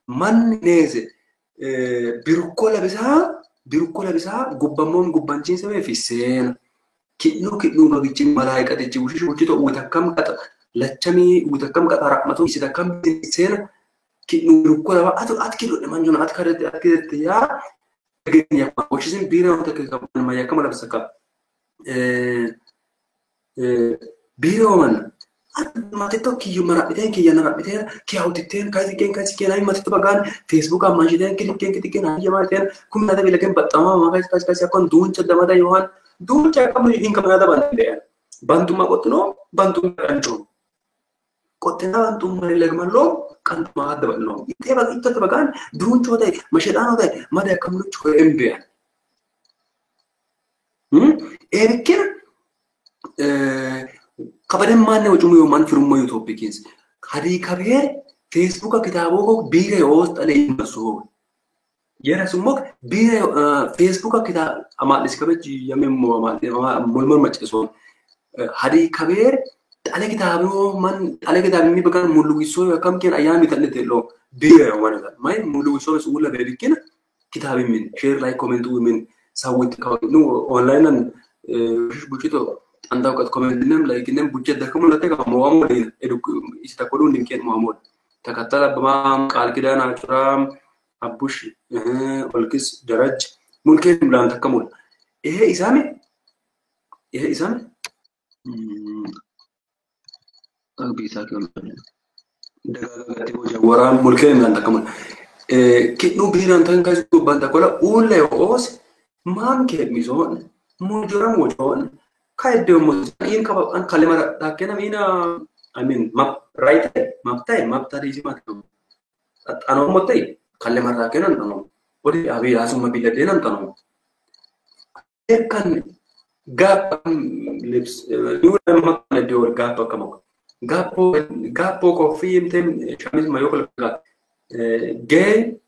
man neze birukola bisa gubbamon gubbancin sebe fisen kidnu no bicin malaika te jibushi wutito utakam kata lachami utakam kata rahmatu isitakam sen kidnu birukola ba at kido manjuna at karete ya genya which is in bira utaka maya kamala bisaka bira man matito ki yumara biten ki yana biten ki auditen kasi ken ay matito bagan facebook am manjiden ki ay yamaten kum nada bilaken batama ma kasi kon dun chadda mada yohan dun cha kam in kam nada bande bantuma kotno bantuma kancho kotena bantuma legmallo kan ma da ballo ite bagan dun chode mashedano da mada kamlu cho embe erekin kabaren manne wujumu yo man firumo yo topikins hadi kabir facebook kitabo ko bire host ale maso yera sumok bire facebook kita amal iskabeji yame mo mulmul macheso hadi kabir ale kitabo man ale kitabo mi bakan mulugiso kam ken ayami tanetelo bire wana mai mulugiso sula berikin kitabi min share like comment min sawit ka no online an buchito andau kat comment nem like nem budget da kamu late ka mo edu ista ko dun ken mo takatala bama qal kidana turam abush olkis daraj mumkin blan takamul isame bisa ke daga gati bo jawara mumkin blan takamul kidnu biran tan ka ko banda kola ule os mam ke mizon mujuram wojon kaide mo in ka an kalima da kena mina I mean map right map tadi jimat ano mo tay kalima da kena no odi abi asuma bila denan tano ekan gap lips you map na dior gap kamo gapo ko film tem chamis mayokol ga gay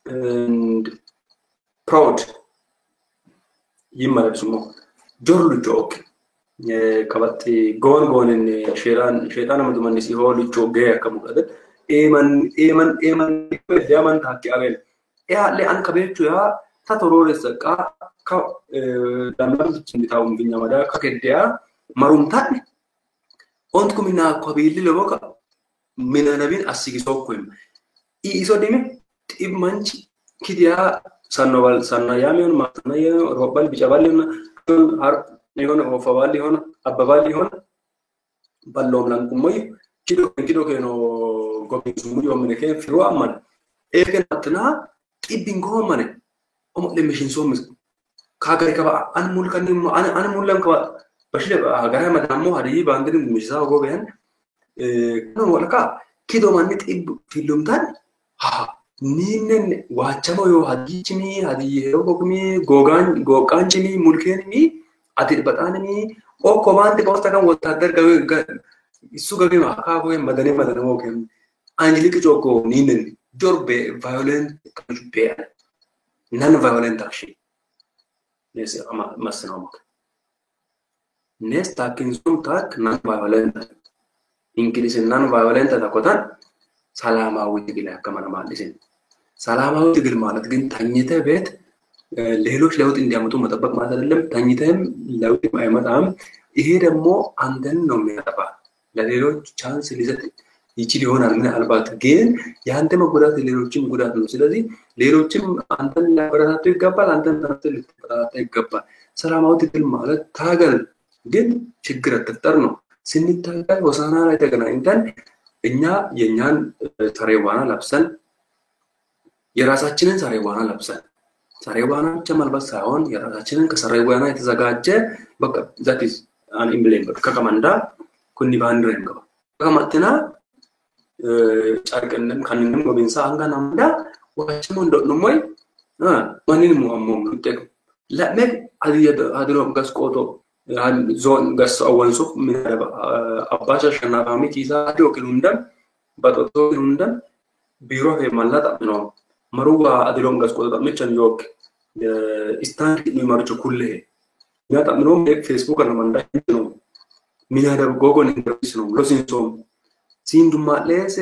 and proud yimma sumo jorlu joke kabatti gon in shaitan maduman si holu joge kamu kada eman yaman takki avel le an kabechu ya tatorore saka ka damlam cindita umbinya mada ka kedya marumtan ont kumina qabili loboka mina nabin asigi sokum iso dimi ibmanchi kidia sanna yamion matnaya robal bijabalina har negon ofawali hona ababali hona ballom lan kumoy kido ke no gobi sumuyo mene ke firu aman eken atna ibingo mane omo le mishin somis kaga ka an mulkan an mulam ka bashile agara madamo hari bandin misa go ben no walaka kido manit ib filumtan ha ninen wachamo yo hadichini hadiyo gogmi goganchini mulkeni adir batanani o command posta kan wotadar ga isu ga ma ka go madane mo ke angelique joko ninen jorbe violent be non violent action nese ama masnamak nesta kinzum tak non violent inglis non violent da kotan salama wutigila kamana malisin salama wutigil malat gin tanyete bet ሌሎች ለውጥ እንዲያመጡ መጠበቅ ማለት አይደለም። ተኝተህም ለውጥ አይመጣም። ይሄ ደግሞ አንተን ነው የሚያጠፋ። ለሌሎች ቻንስ ሊሰጥ ይችል ይሆናል ምናልባት፣ ግን የአንተ መጎዳት የሌሎችም ጉዳት ነው። ስለዚህ ሌሎችም አንተን ሊያበረታቱ ይገባል፣ አንተን ተነስተህ ልትበረታታ ይገባል። ሰላማዊ ትግል ማለት ታገል፣ ግን ችግር አትፍጠር ነው። ስንታገል ሆሳዕና ላይ ተገናኝተን እኛ የእኛን ሰሬዋና ለብሰን የራሳችንን ሰሬዋና ለብሰን ሰሬዋና ብቻ መልበስ ሳይሆን የራሳችንን ከሰሬዋና የተዘጋጀ በቃ ዛት ኢዝ አን ኢምብሌም በቃ ከከማንዳ ኩኒ ባንዲራ እንገባ ከማጥና ጫርቀንም ካንንም ጎቢንሳ አንጋና ማንዳ ወካችሞ እንደነሞይ ማንንም ሙአሞም ልጠቅ ለምን አድሮም ጋስቆቶ ዞን ጋስ አወንሱ ምን አባሻ ሸናፋሚ ኪሳ አዲዮ ክሉንደም በጦቶ ክሉንደም ቢሮ የማላጣ ነው መሩዋ አድሮም ጋስቆቶ ምቸን ዮክ ስታንድ ኒማርቹ ኩለ ያጣ ነው ፌስቡክ እና ማንዳ ነው ምን ያደርጉ ጎጎን ኢንተርቪስ ነው ሎሲንሶም ሲንዱማ ለሰ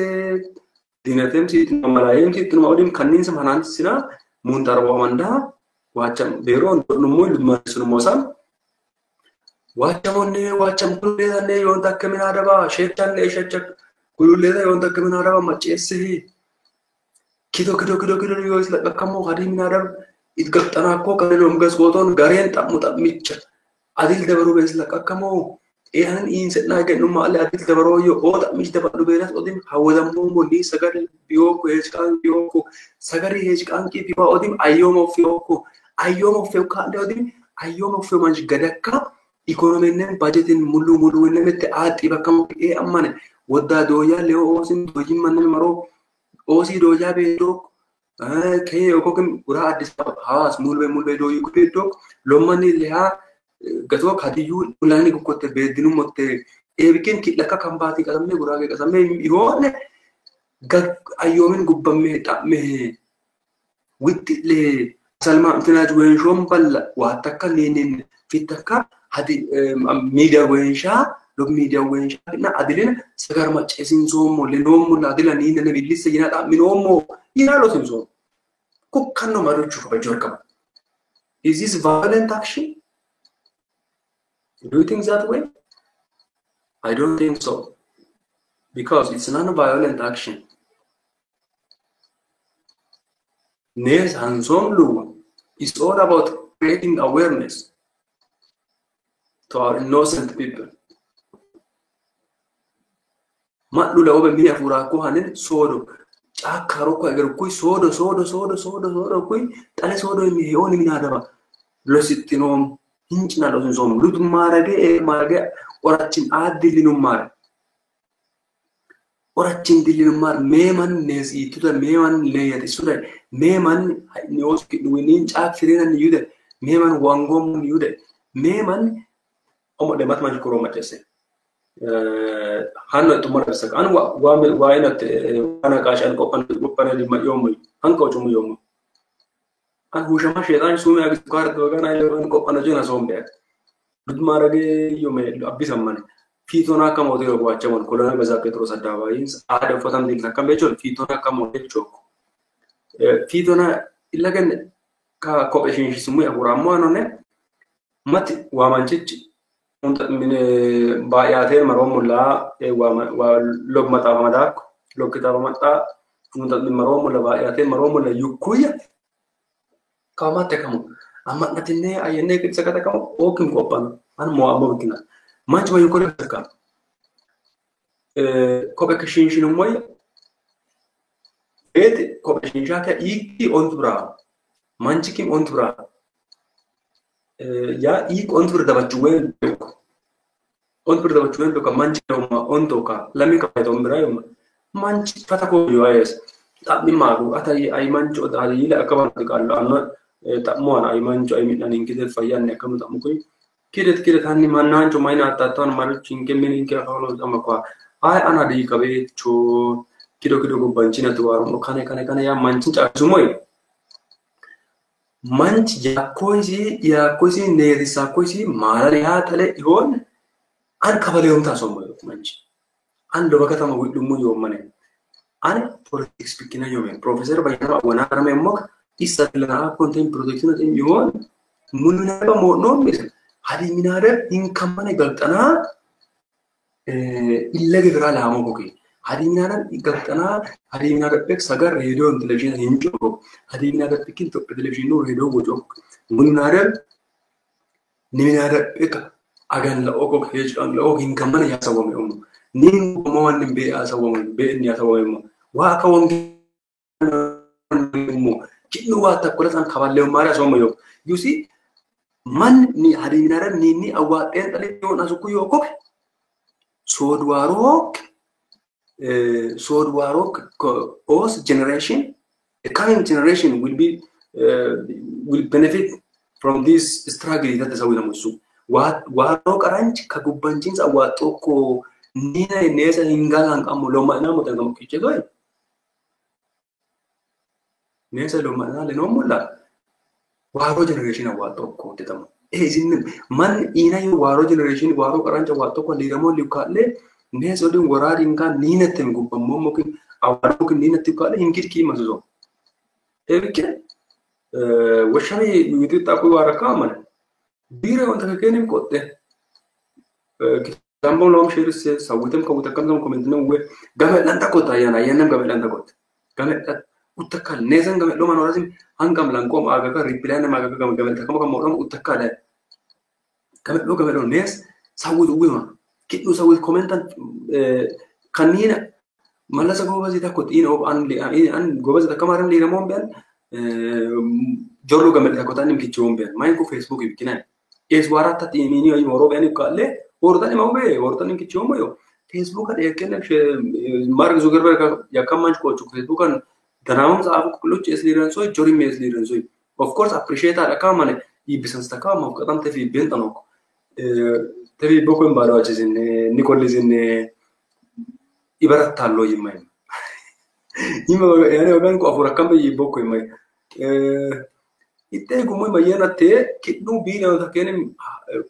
ዲነተም ሲት ማላየም ሲት ነው ወዲም ከኒን ሰማናን ሲና ሙንታርዋ ማንዳ ዋቻም ቤሮ ነው ሞል ማስኑ ሞሳም ዋቻም ኩሌታኔ የሆን ተከምን አደባ ሸቻን ለሸቸክ ኩሌታ የሆን ተከምን አደባ ማጨስህ ኪዶ ይወስ ለቀከሞ ሀዲምን አደብ ይትገጠናኮ ከሌሎም ገስቆቶን ጋሬን ጠሙጠምጭ አዲል ደበሩ በስ ለቀከሞ ያን ኢንሰና ገኑ ማለ አዲል ደበሩ ኦጣ ምጭ ደበሩ በላስ ኦዲም ሀወደም ሞሊ ሰገር ቢዮኮ ሄጭቃን ቢዮኮ ሰገር ሄጭቃን ቂ ቢባ ኦዲም አዮሞ ፊዮኮ ካለ ኦዲም አዮሞ ፊዮ ማንጅ ገደካ ኢኮኖሚንን ባጀትን ሙሉ ወነመት አጥ በከም አማነ ወዳ ዶያ ለኦሲን ዶጂማን መሮ ኦሲ ዶያ ቤዶ ከየኮክም ጉራ አዲስ ሐዋስ ሙሉ ዶዩ ኩቤዶ ሎማኒ ለያ ገቶ ካዲዩ ኡላኒ ኮኮተ በድኑ ሞተ ኤብኪን ኪለካ ካምባቲ ቀሰሜ ጉራጌ ቀሰሜ ይሆነ አዮምን ጉበሜ ጣሜ ውጥ ለሰልማ እንትናጅ ወንሾም ባላ ዋተካ ኔኔን ፊተካ hadi media wensha log media wensha na adilin sagar ma chesin zomo le nomo na adila ni ne billis yina da minomo yina lo sinzo ko kanno maruchu ko jorka is this violent action? Do you think that way? I don't think so, because it's not a violent action. Nes hanzomlu is all about creating awareness to our innocent people. Matlu la obe miya fura ko hanen sodo chakaro ko agar koy sodo koy tale sodo mi yoni mina daba lositinom hinchna lo som lut marage orachin adilinu mar meman nesi tuda meman leyati suda meman neos winin chak firena yude meman wangom yude meman omo de matman ko roma tese hanno to mo sak an wa ina te ana kash an ko pan pana di mayomo an ko chumo yomo an hushama shedan sume ag kar do gana ile an ko pana jena sombe dudmarage yome abisamane fitona kamo de ko achamon kolona beza petros adawais ada fotam din nakambechol fitona kamo de choko fitona ilagen ka ko eshin sumu ya uramo anone mati wa manchichi unta mine bayate maromulla wa log mata madak log kita mata unta min maromulla bayate maromulla yukuya kamate kamu amat natine ayene kitsa kata kamu okim kopan an mo amobkina manch wa yukore ka ko be kishin moy ko be shinjaka iki ontbra manchikim ontbra ya ontur da bachuwen do ka manchi ma onto ka lami ka to mbrayo manchi pata ko yo es ta mi magu ata ai mancho da ila ka ban ka lo anno ta mo ana ai mancho ai min anin kide fayan ne kam ta mu koy kidet hanni manancho maina ta ton maru chinke min ke holo ama kwa ai ana di ka be cho kido go banchina to waro kane ya manchi cha sumoy manch ya koisi nerisa koisi malariya tale igon an kabaleum ta somo manch an do bakata mo dumu yo mane an politics pikina yo men professor bayana wana karame mok isa lana content protection in yon munna ba mo no mis hadi minada in kamane galtana illa gebra la mo ko hadi minada galtana hadi minada pek sagar radio television hinjo hadi minada pekin to television no radio gojo munna minada pek agan la oko hej an la oko in kamane ya sawo me nin mo wan be asawo be ni asawo mo wa ka won mo kinu wa ta kula san khaballe mara so mo yo you see man ni hadi minara ni awa ten tale yo na su ku yo ko sodwarok os generation the coming generation will benefit from this struggle that is awina musu wa ro karanch ka gubbanchin sa wa toko nina nesa hingalan amulo ma na mo tanga mo kiche doy nesa lo ma na le no mulla waro generation awato ko tetamo isin man ina yo waro generation waro karancha wato ko liramo lukale neso dum warari inka ninete gubammo mo kin awaro kin ninete kale inkit ki mazo evike washami yuti ta ko wara kaman bire wonta kenem kotte tambo lom shirse sawutem ko utakam comment no we gamet lanta ko tayana yanam gamet lanta ko gamet utakal nesan gamet lo manorazim angam langkom aga ka reply na maga ka gamet takam ko modom utakal gamet lo nes sawud uwima kitu sawud commentan kanina malasa go bazita ko in of an go bazita kamaram li ramon ben jorlo gamet ko tanim ki chombe main ko facebook bikina es warata timini ay moro ben kalle ordan ma be ordan ki chombe yo facebook ade ken mark zuckerberg ya kamanch ko facebook an Ganamos abu kluch es liran soy jori mes liran soy of course appreciate ala kamane I business ta kama ko tam te fi bentano te fi boko mbaro chizin nikolizin ibarat tallo yimay yima yani ogan ko afura kamba yi boko yimay itte gumo mayena te kidnu bi na ta kene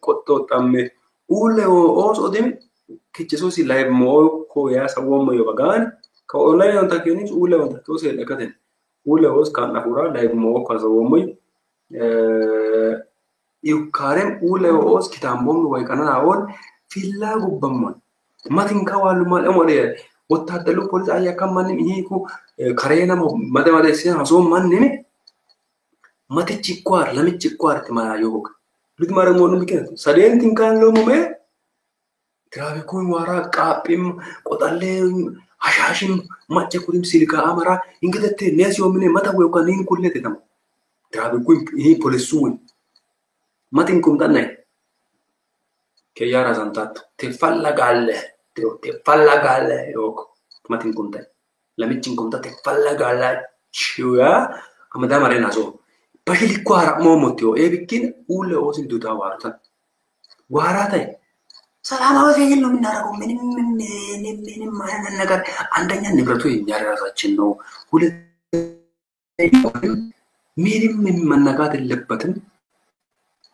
kotto tamme ule o oso dem kicheso si live mo ko ya sawo mo yo bagan ka online on takini ule on to se lakaten ule os kan afura live mo ka sawo mo yu karem ule os kitambom way kana awon filla gubbamon matin kawalu mal amore wottadalu police ayya kamani hi ku karena made se haso man ne mati chikwar lami chikwar ma yo lud mara mo no biken saden tin kan lo mo me trabe ko wara qapim qotalle hashashim macha kurim silka amara ingedete nesyo mine mata we kan in kullete tam trabe ko hi police matin kum tanne che yara santato te falla galle yo matin kum tan la michin kum te falla galle chua amada mare naso pahili kwara momotio e bikin ule osin duta warata ሰላማዊ ፊልም ነው የምናደርገው ምንም ማለት ነገር አንደኛ ንብረቱ የኛ ራሳችን ነው ሁለተኛ ምንም መነጋት የለበትም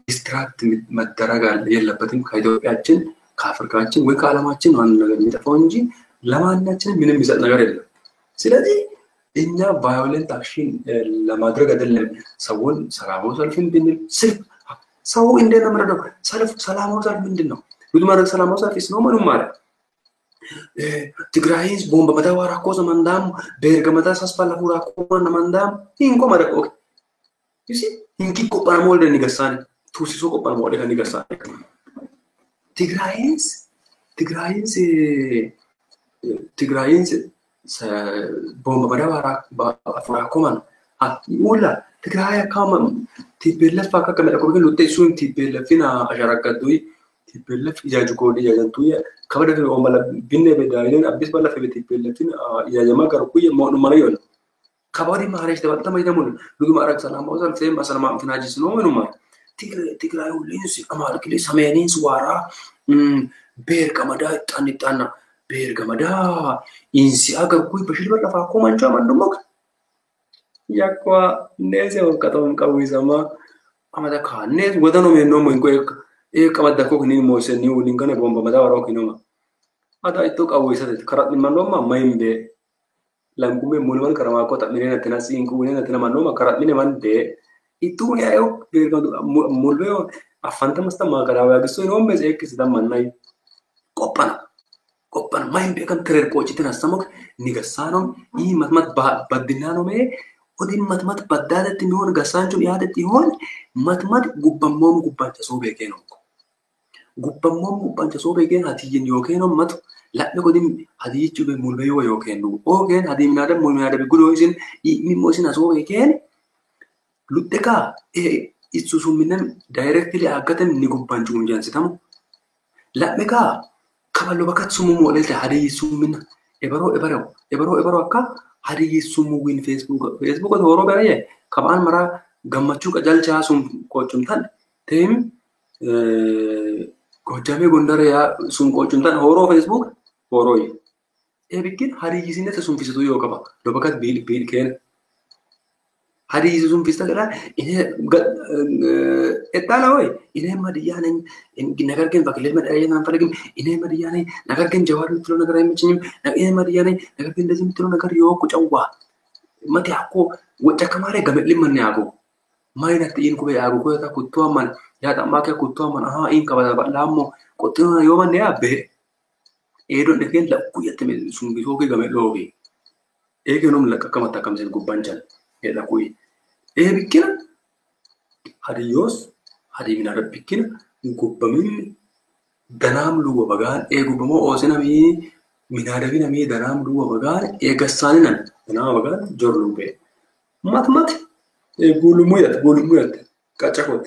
ዲስትራክት መደረግ የለበትም ከኢትዮጵያችን ከአፍሪካችን ወይ ከዓለማችን ማን ነገር የሚጠፋው እንጂ ለማናችን ምንም ይሰጥ ነገር የለም ስለዚህ እኛ ቫዮለንት አክሽን ለማድረግ አይደለም ሰውን ሰላማዊ ሰልፍን ብንል ሰው እንደነ መረዳው ሰላማዊ ሰልፍ ምንድነው Udumara salamo sa fisno manumara. Tigrains bomba mata wara cosa mandam, berga mata saspala pura kuma na mandam, inko mara ko. You see, inki ko para molde ni gasan, tu si so ko para molde ni gasan. Tigrains sa bomba mata wara pura kuma. Ula Tigraya kama tibella faka kama ko lutte sun tibella fina ajarakadui. Tibellaf ijaju kodi ijajantuya kabada fi omala binne be dailen abis bala fi tibellafin ijajama garkuya mo marayon kabari maharaj de watta mayda mun lugu marak salam wasal fe masalama finajis no menuma tigray ulinsi amal kili samenin suara ber kamada tanitana ber kamada insi agar kuy bashir bala fa ko mancha mandumok yakwa neze okatom kawisama amada khanes godano menno mo inko kamada ko ni mo se ni uling kana bomba mada waro kinoma ada itu kawisa karat ni manoma maimbe Langkume mulman karama ko tamine na tina singku ne na tina manoma karat mine man de itu ya yo mulbe afanta masta magarawa giso no mes ekis da manai koppan main be kan terer ko citina samok nigasanon I matmat badinano me odin matmat badada timon gasancho yaade tihon matmat gubbamom gubbancha so be keno gubbamom gubbancha so be ken hatiyin yo keno mat lamme godin hadichu be mulbe yo kenu o ken hadim nada mulmada be gudo isin mi mosin aso be ken lutteka itsu suminen directly agatem ni gubbanchu unjan sitam lamme ka kaballo bakat sumu modelte hadi sumina ebaro akka hadi sumu win Facebook to horo baraye kaban mara gammachu qajalcha sum qochumtan tem gojame gondare ya sum qochumtan horo Facebook horoi bikin hadi isine sum fisu yo kaba lo bakat bil ken hadi sum fista gara ine etala hoy ine madiyane nagar ken bakle med ayana falagim ine madiyane nagar ken jawar mitlo nagar aymichim ine madiyane nagar ken dazim mitlo nagar yo ku chawwa mati akko wajja kamare gamelli manne ago mayna tin ko be ago ko ta kutwa man ya ta ma ke kutwa man aha in ka ba lammo kutwa yo man ya be edo de ken la ku yatme sum bi ko ke gamello ge ke nom la kamata kamsen gubbanjan la kuy bikina hadiyos hadi minara bikina gubbamin danam luwa bagan gubbamo osinami minara binami danam luwa bagan gassaninan danam bagan jorlube matmat gulumuyat kachakot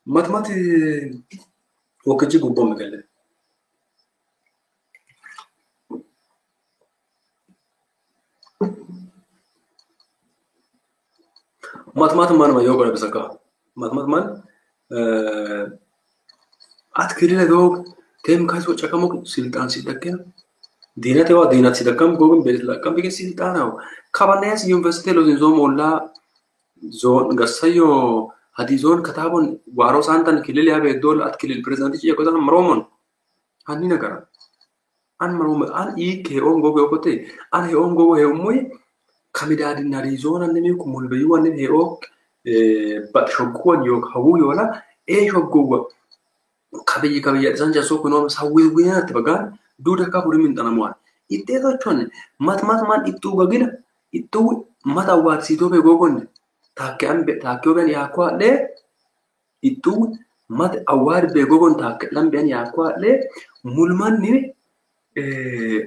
matmat wakaji gubbam gelle matmat man ma yoga besaka matmat man atkirila dog tem kaso chakamok siltan sidakya dinate wa dinat sidakam gogum betla kam bige siltana kabanes university lo zon molla zon gasayo hadi zon katabon waro santan kilil ya be dol atkilil president chi ko tan maromon hanni nagara an marom an ke on gogo kote an he on gogo he moy kamidadi narizona nemi kumulbe yuwan he o bat shogwa yok hawu yola shogwa kabiya zanja so kuno sawi wina tabagan duda ka burimin tanamwan itte to chon matmat man itu gagina itu mata wat sito be gogon takke ambe takke ben yakwa le itu mat awar be gogon takke lambe an yakwa le mulman ni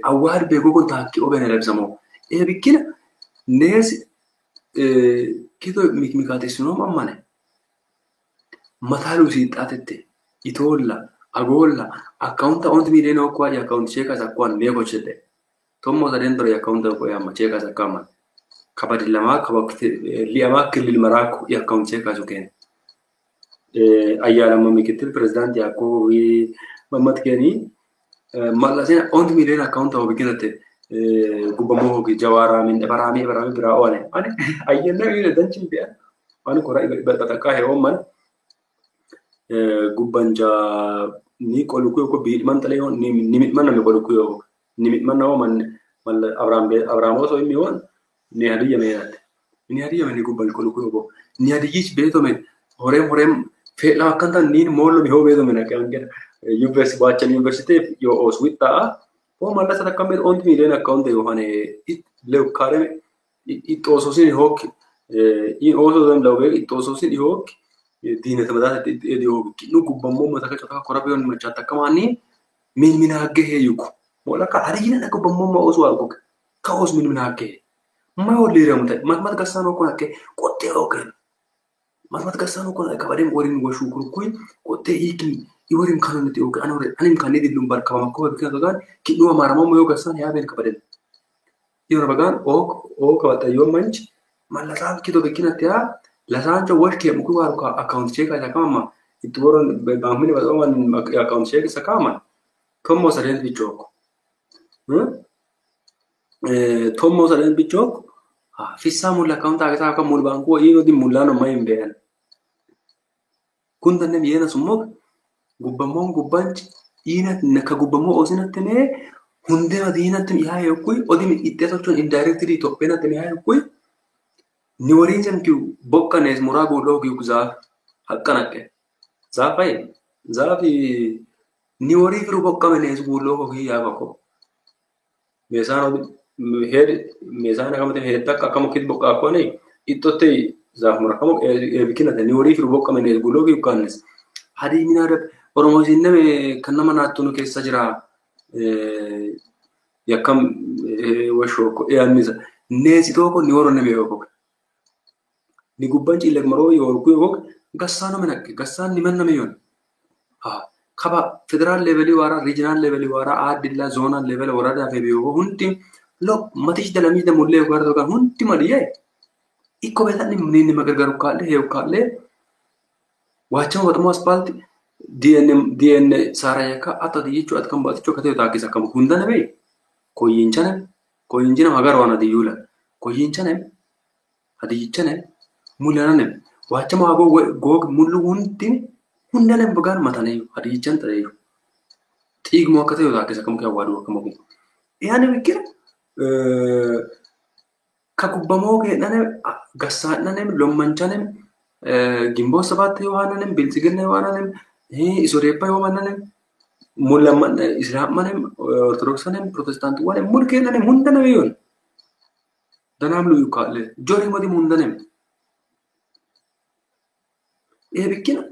awar be gogon takke oben lebsamo bikina nes kido mikmikati suno mamane matalu si tatete itolla agolla account on mi deno kwa ya account cheka za kwa nego chete tomo za dentro ya account ko ya macheka za kama kabadilama kabakte liama kilil maraku ya account cheka zo ken ayala mamikitil president ya ko wi mamat keni malazina on mi deno account o bikinate gubamo ki jawara min barami braone ani ayena ile dancin biya ani ko rai bataka he omman gubbanja ni koluko ko bi man tale on ni mit man me koluko ni mit man man mal abramo so mi won ni hadiya me gubbal koluko ko ni hadiyi be to me horem fe la kanta ni mol mi ho be to me na kan university yo oswita o malla sa kamet on mi den account de hane le kare it also sin hok in also dem lawe it also sin hok dine tamada de hok no gubbamo mata ka chota korabe on machata kamani min agge he yuko wala ka harina na gubbamo ma osu alko ka os min agge ma o lere mata matmat kasano ko akke kotte oken matmat kasano ko ka badem orin go shukuru kuin kotte iki iworim kanone te oke anore anim kanidi lumbar kama ko be kan gan kidwa maramo mo yoga san ya ben kabaden yora bagan o ka ta yo manch malata kido be kinatia la sanjo worke mu ko ka account check ka kama ituron be bamini ba on account check sa kama tomo sa ren bichok tomo sa ren bichok fissa mul account aga ka mul banko ino di mulano mai ben kunta ne yena sumok gubbamon gubbanch ina naka gubbamo osinatene Hundi madiinatti mi'aa yokkuu odii itti tolchuun indirectly Itoophiyaatti mi'aa yokkuu ni wariin samti bokkanees muraa guuloo giyu zaaf haqqanaqe zaafay zaafi ni warii firu bokkamenees guuloo hogii yaa bakko meesaan heed meesaan akamte heed akka akkamukit bokka akkone ittotte zaaf mura kamo ebikinate ni warii firu bokkamenees guuloo giyu kannes hadii mina rab oromoo sinname kan nama naattu keessa jira yakam washoko yaanisa neesi toko ni woro nebe yoko ni gubban ci leg maro yorku yoko gassano menak gassan ni manna meyon ha kaba federal level wara regional level wara adilla zonal level wara da febe yoko hunti lo matish dalami da mulle ko gardo kan hunti madiye ikko betan ni magargaru kalle hew kalle wacha watmo aspalt dn sarayaka atadi yichu atkam baticho kate takisa kam hundana be koyinchana magar wana diyula koyinchana hadichana mulana wacha ma go mulu hunti hundana bagar matane hadichan tare tig mo kate takisa kam ka wadu kam ko yani wikira kakubamo ke nane gassa nane lommanchane gimbo sabat yohanane bilsigene yohanane isorepa yohanane mulamman islam manem orthodox manem protestant manem mulke nanem hundana yon danam lu yukalle jori modi mundanem bikina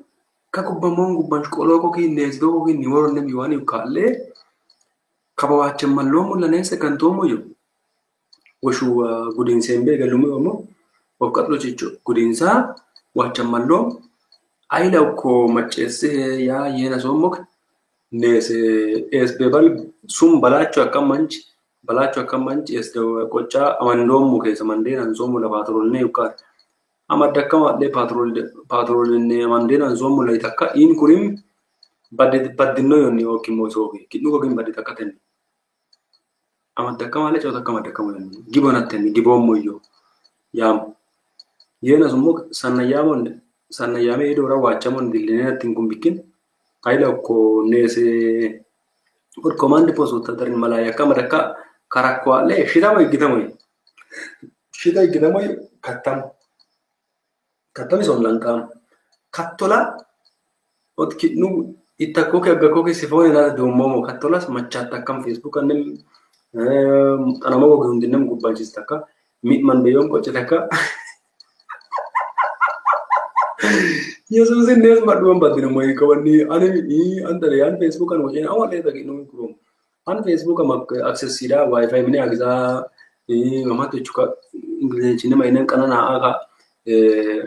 kakubamon gubban koloko ki nesdo ko ni woronnem yoni yukalle kabawachem mallo mulane sekantomo yo washu gudin sembe galumo yomo wakatlo chicho gudinsa wachem mallo ayla ko machese ya yena somok nese es bebal sum balacho akamanch es de kocha amandom muke samandena zomu la patrol ne ukar amadakka de patrol ne amandena zomu la itakka in kurim badinno yonni okimo sogi kidnu ko gim badita katen amadakka male chota kamadakka mo gibonaten gibom moyo yam yena zumuk sanna yame do ra wachamon dilene tingum bikin ayla ko nese or command post tarin malaya kamadaka karakwale shidamo igitamoy kattam son lankam kattola otkinu itakoke agakoke sifone la dumomo kattola machatta kam facebook anem anamo go hundinem gubbanchistaka mitman beyon ko chetaka Yesus nes maduam badino moy kawani ane andare an facebook an wajena awale tagi no kurum an facebook am access sida wifi mine agza mamato chuka ingle chine mainen kanana aga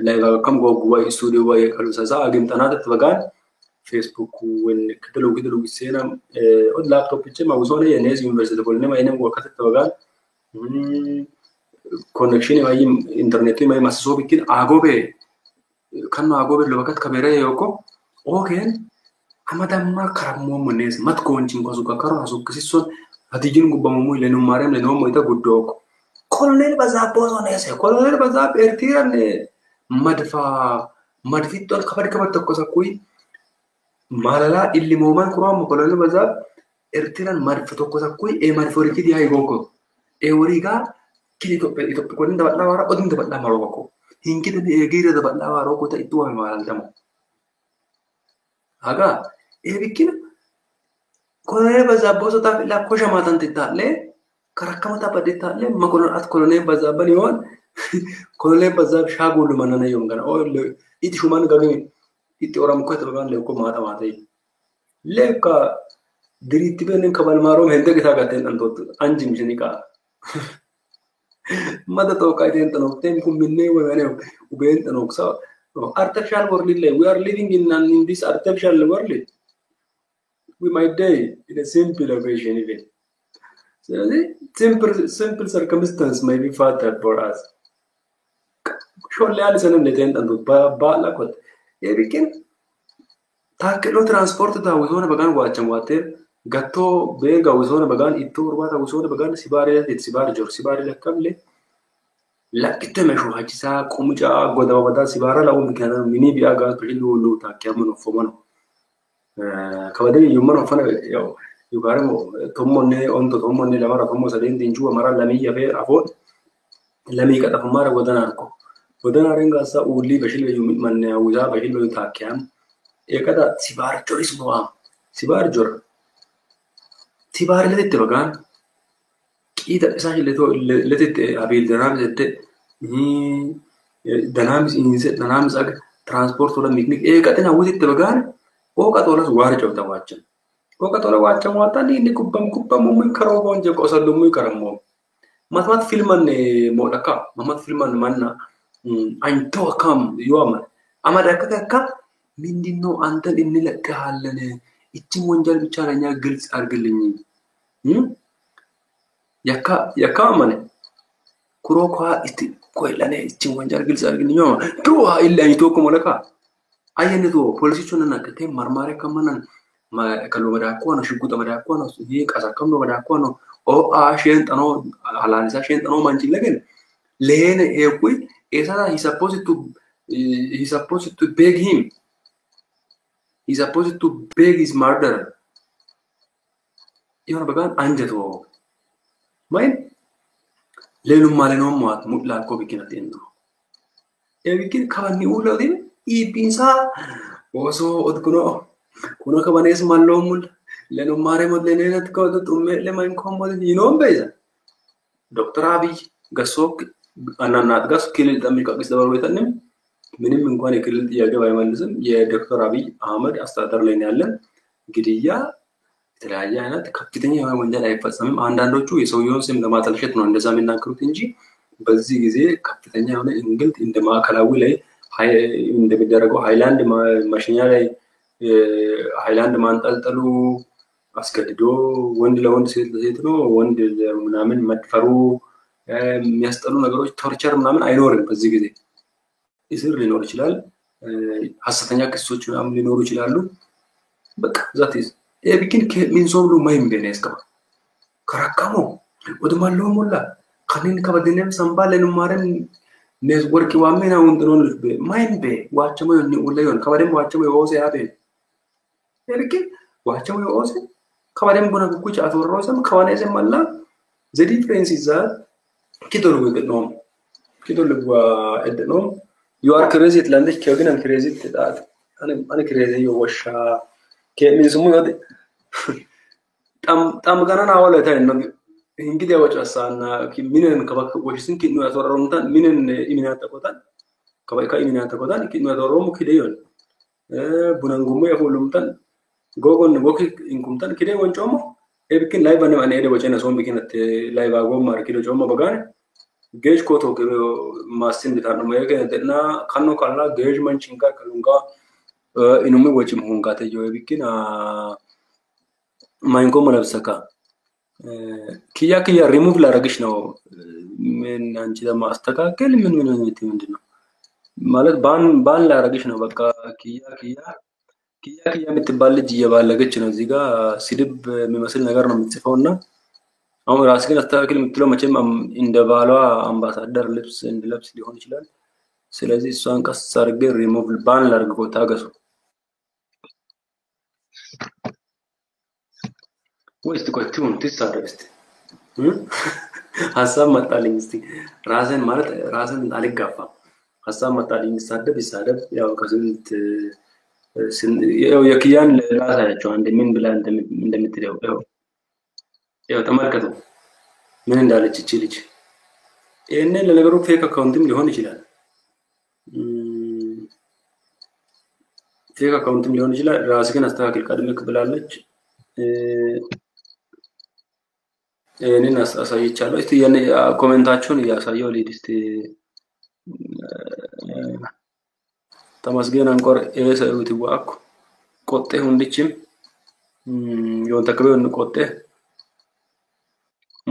live kam go guwa studio wa kalu sa agim tanada twagan facebook wen kitalo sena od laptop che ma uzone yenes university bolne mainen go katat twagan connection mai internet mai maso bikin agobe kan agobe lobakat kamera yoko oken amadamma karammo mones mat konchin ko suka karo asukisison hatijin gubbamu ile no marem le no moita guddoko colonel bazap bonese colonel bazap ertirane madfitto kabar tokko sakui malala illi moman kuram colonel bazap ertiran madf tokko sakui e madforiki di ay goko e woriga kili to ko nda badla wara odin da badla maroko hinkita ni egira da badla wara ko ta itu ay malal damo aga bikina colonel bazap boso ta la kosha matan titalle karakkamata baditalle makolon at colonel bazap bani won colonel bazap shagulu manana yongana o iti shuman gagin iti oram ko taban le ko mata mate leka diriti benen kabal maro hende kita gaten antot anjim jinika mada to kaiten tanok tem kum minne we mane uben tanok sa artificial world we are living in this artificial world we might die in a simple version even so simple circumstance may be fatal for us sholle ali sanan neten tanok ba la kot bikin takelo transport da wizona bagan wacham wate gatto bega wizona bagan itto urbata wizona bagan sibare jor sibare lakamle lakitte meshu hajisa qumuja goda wada sibara la umkana mini biya gas bilu lu takyamu fomano kabade yumano fana yo Yookaan tommonne lamara tommo sadeen dinchuu amara lamii yafee afoon lamii qaxafummaara godanaarko. Godanaarin gaasa uulii bashil bayu manne hawwisaa bashil bayu taakkiyaan eeqata sibaar joris bu'aa. Sibaar jora. Sibaar illee itti bagaan qixa isaa illee itti abiil danaamis itti danaamis aga transportoota miknik eeqatin hawwisi itti bagaan ooqa tolas waara cabta waachan. Ooqa tola waachan waataan inni kubbam mummin karoo boonje qosallummi karammoo. Matamat filman moodaka mamat filman manna anto akam yoo ama dakka akka mindinno antan inni lakka haalane itti wonjal bichaara nyaa ግልጽ አድርግልኝ yakka amane kuroo kwa itti koylane itti wonjal ግልጽ አድርግልኝ ዱዋ illa anto ko molaka ayene to polisichon nakate marmare kamanan kallo madakwana shiguta madakwana yi qasakam no madakwana o a shen tano halalisa shen tano manchilegen lene ekui esa he supposed to beg him. He's supposed to beg his murderer. You know bagan anjato main lelum maleno mat mutla ko bikin atendo e bikin kawani ulodin ibinsa oso odkuno kuno kabanes mallomul lenum mare modlenenat ko tumme le main komod yinom beza Dr. Abiy gasok ananat gas kilil tamil ka kis dabar wetanem ምንም እንኳን የክልል ጥያቄ ባይመልስም የዶክተር አብይ አህመድ አስተዳደር ላይ ያለን ግድያ የተለያየ አይነት ከፍተኛ የሆነ ወንጀል አይፈጸምም። አንዳንዶቹ የሰውየውን ስም ለማጠልሸት ነው እንደዛ የሚናገሩት እንጂ በዚህ ጊዜ ከፍተኛ የሆነ እንግልት እንደ ማዕከላዊ ላይ እንደሚደረገው ሃይላንድ ማሽኛ ላይ ሃይላንድ ማንጠልጠሉ አስገድዶ ወንድ ለወንድ ሴት ለሴት ነው ወንድ ምናምን መድፈሩ የሚያስጠሉ ነገሮች ቶርቸር ምናምን አይኖርም በዚህ ጊዜ እስር ሊኖር ይችላል ሐሰተኛ ክሶች ምናምን ሊኖሩ ይችላሉ በቃ ዛትስ ኤቢኪን ሚንሶምሉ ማይም በነስካ ከራካሞ ወድማሎ ሞላ ከነን ከበደነም ሰምባለን ማረን ነስ ወርቂ ዋሜና ወንድኖን ማይም በ ዋቸሞ ይሁን ወለዮን ከበደም ዋቸሞ ይወሰ ያበ ኤቢኪን ዋቸሞ ይወሰ ከበደም ጎና ጉቁጭ አትወሮሰም ከዋኔ ዘመላ ዘ ዲፍረንስ ኢዝ ዛት ኪዶሉ ወገኖም ኪዶሉ ወደኖም You are crazy at landish kevin and crazy that I'm crazy you wash came in some other tam gana na wala tay no ingide wacha sana ki minen kabak washin ki no atorron tan minen iminata kotan kabay ka iminata kotan ki no atorron mo kideyon bunangumo ya fulum tan gogon goki ingum tan kide won chomo e bikin live ane ane de wachena som bikin at live ago mar kido chomo bagane gauge को तो मासिन बिताना मैं कहते ना खानों खाना गेज मन चिंका करूँगा इनमें वो चिमूंगा थे जो है भी कि ना मैं इनको मतलब सका किया रिमूव ला रगिश ना मैं अंचिता मास्टर का क्या लिमिट में नहीं थी मुझे ना मालूम बान ला रगिश ना बका किया मितबाले जिया बाल लगे चुना जिगा सिर्फ मैं मसल नगर ना मितफोन ना አሁን ራስህን አስተካክል የምትለው መቼም እንደ ባሏ አምባሳደር ልብስ እንድለብስ ሊሆን ይችላል ስለዚህ እሷን ቀስ አድርጌ ሪሙቭ ባን ላድርገው ታገሱ ወይስ ትቆጥቱን ትሳደብስት ሐሳብ መጣልኝ እስቲ ራስን ማለት ራስን አልጋፋ ሐሳብ መጣልኝ ይሳደብ ያው ከስንት ያው የኪያን ራሳቸው አንድ ምን ብላ እንደምትለው ያው ተመልከቱ ምን እንዳለች እቺ ልጅ ይሄንን ለነገሩ ፌክ አካውንትም ሊሆን ይችላል ራስህን አስተካክል ቀድመህ ብላለች እኔን አሳይቻለሁ እስቲ የኔ ኮሜንታችሁን ያሳየው ልጅ እስቲ ተመስገን አንቆር ኤሰሩት ዋኩ ቆጤ ሁንድችም yon takbe on ቆጤ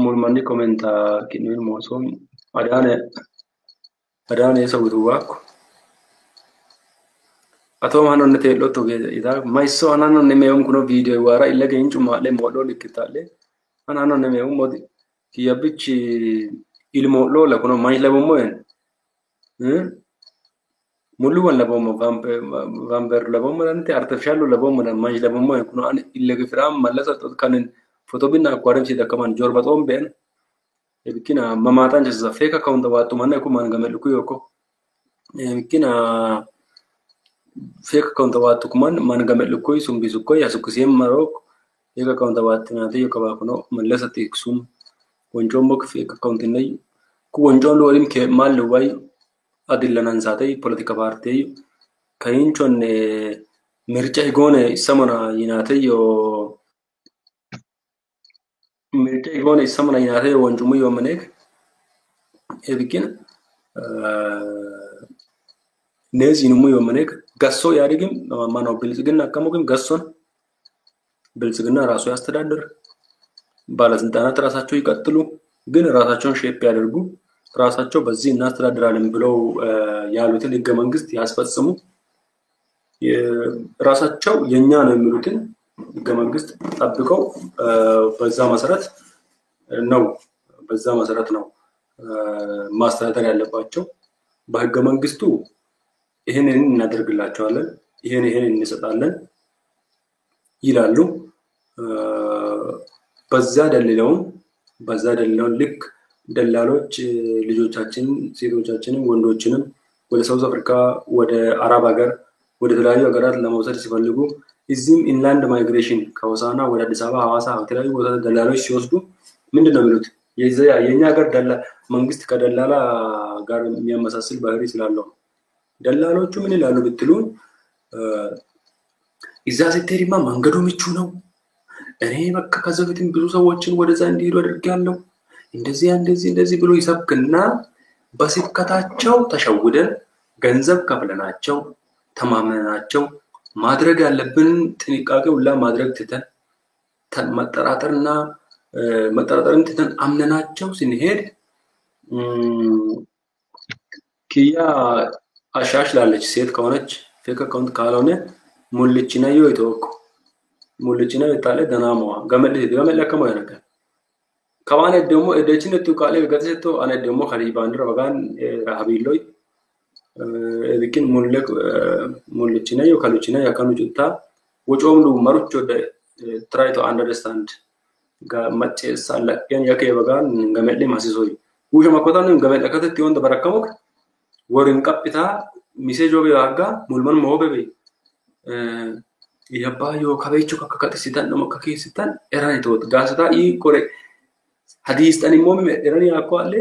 mulmani commenta kinwen mosom adane sawtu wako ato manon ne telo to ida maiso anano ne meum kuno video wara illa ge inchu male modo likitale anano ne meum modi kiyabichi il molo la kuno mai la bomo en mullu wala bomo vampire labomo nanti artificial labomo na manj labomo kuno an ille gifram malasa tot kanin foto binna akwarim si dakaman jorba tom ben ebikina mamatan jasa fake account watu manna ku man gamel ku yoko ebikina fake account watu kuman man gamel ku sumbi sukko ya sukusiem marok fake account watu na te yoko ba kuno malasa tiksum wonjombo fake account nei ku wonjon lo ke mal wai adillanan satay politika party kayinchon mircha igone samana yinateyo mircha igone samana yinateyo wonjumu yomanek ebikin nezi numu yomanek gasso ያድግም ማነው ብልጽግና ከሞግም ጋሶን ብልጽግና ራሱ ያስተዳድር ባለስልጣናት ራሳቸው ይቀጥሉ ግን ራሳቸውን ሼፕ ያደርጉ ራሳቸው በዚህ እናስተዳድራለን ብለው ያሉትን ህገ መንግስት ያስፈጽሙ ራሳቸው የኛ ነው የሚሉትን ህገ መንግስት ጠብቀው በዛ መሰረት ነው ማስተዳደር ያለባቸው በህገ መንግስቱ ይሄንን እናደርግላቸዋለን ይሄን እንሰጣለን ይላሉ በዛ ደልለው ልክ ደላሎች ልጆቻችን ሴቶቻችንን ወንዶችንም ወደ ሳውዝ አፍሪካ ወደ አረብ ሀገር ወደ ተለያዩ ሀገራት ለመውሰድ ሲፈልጉ እዚህም ኢንላንድ ማይግሬሽን ከሆሳና ወደ አዲስ አበባ ሐዋሳ የተለያዩ ቦታ ደላሎች ሲወስዱ ምንድነው የሚሉት የኛ ሀገር መንግስት ከደላላ ጋር የሚያመሳስል ባህሪ ስላለው ደላሎቹ ምን ይላሉ ብትሉ እዛ ስትሄድማ መንገዱ ምቹ ነው እኔ በቃ ከዛ በፊትም ብዙ ሰዎችን ወደዛ እንዲሄዱ አድርጌያለሁ እንደዚህ ብሎ ይሰብክና በስብከታቸው ተሸውደን ገንዘብ ከፍለናቸው ተማመናቸው ማድረግ ያለብን ጥንቃቄ ሁላ ማድረግ ትተን መጠራጠርን ትተን አምነናቸው ስንሄድ ኪያ አሻሽላለች ሴት ከሆነች ፌክ አካውንት ካልሆነ ሙልጭናዮ ይተወኩ ሙልጭናዮ ይጣለ ደናማዋ ገመል ከመሆነ ነገር ከማነ ደግሞ እደችን ተቃለ ገተሰቶ አነ ደግሞ ከሊ ባንድራ በጋን ራቢሎይ እብኪን ሙልጭናዮ ካሉጭና ያካኑ ጭታ ወጮምሉ መሩቾ try to understand መጨ ሳለቀን ያከ በጋን ገመል ማሲሶይ ውሽ ማቆታን ገመል ከተ ይወንደ በረከሙክ ወርን ቀጥታ ሚሴጆ ቢያጋ ሙልመን ሞበበ ይባዮ ከበይቹ ከከተሲታን ነው ከከሲታን ኤራን ተወጥ ጋስታ ኮሬ ሐዲስ ጠኒሞም ኤራን ያቋለ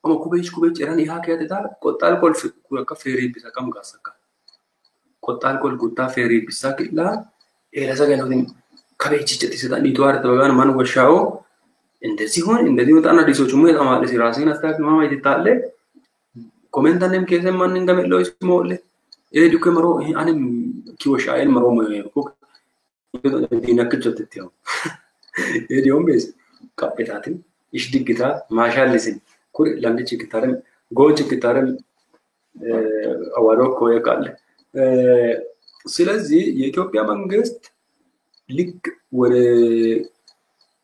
አማ ኩበይች ኤራን ያከያታ ቆጣል ኮልፍ ከፌሪ ቢሰቀም ጋሰካ ቆጣል ኮል ጉታ ፌሪ ቢሰቅላ ኤለሰገነው ከበይች ጭጥሲታን ዲቷር ተበጋን ማን ወሻው እንደዚህ ወጣና ዲሶቹ ሙ የተማለ ሲራሲን አስታክ ማማ ይታለ ኮሜንታንም ከሰም ማንን ገመለው ስሞለ ኤዲኩ መሮ አንም ኪወሻይል መሮ ሞየኩ ዲነክጀትቲው ኤዲዮም ቤስ ካፒታትን ይሽድግታ ማሻልስን ኩር ለምጭ ግታረም ጎጭ ግታረም አዋዶ ኮየካለ ስለዚህ የኢትዮጵያ መንግስት ልክ ወደ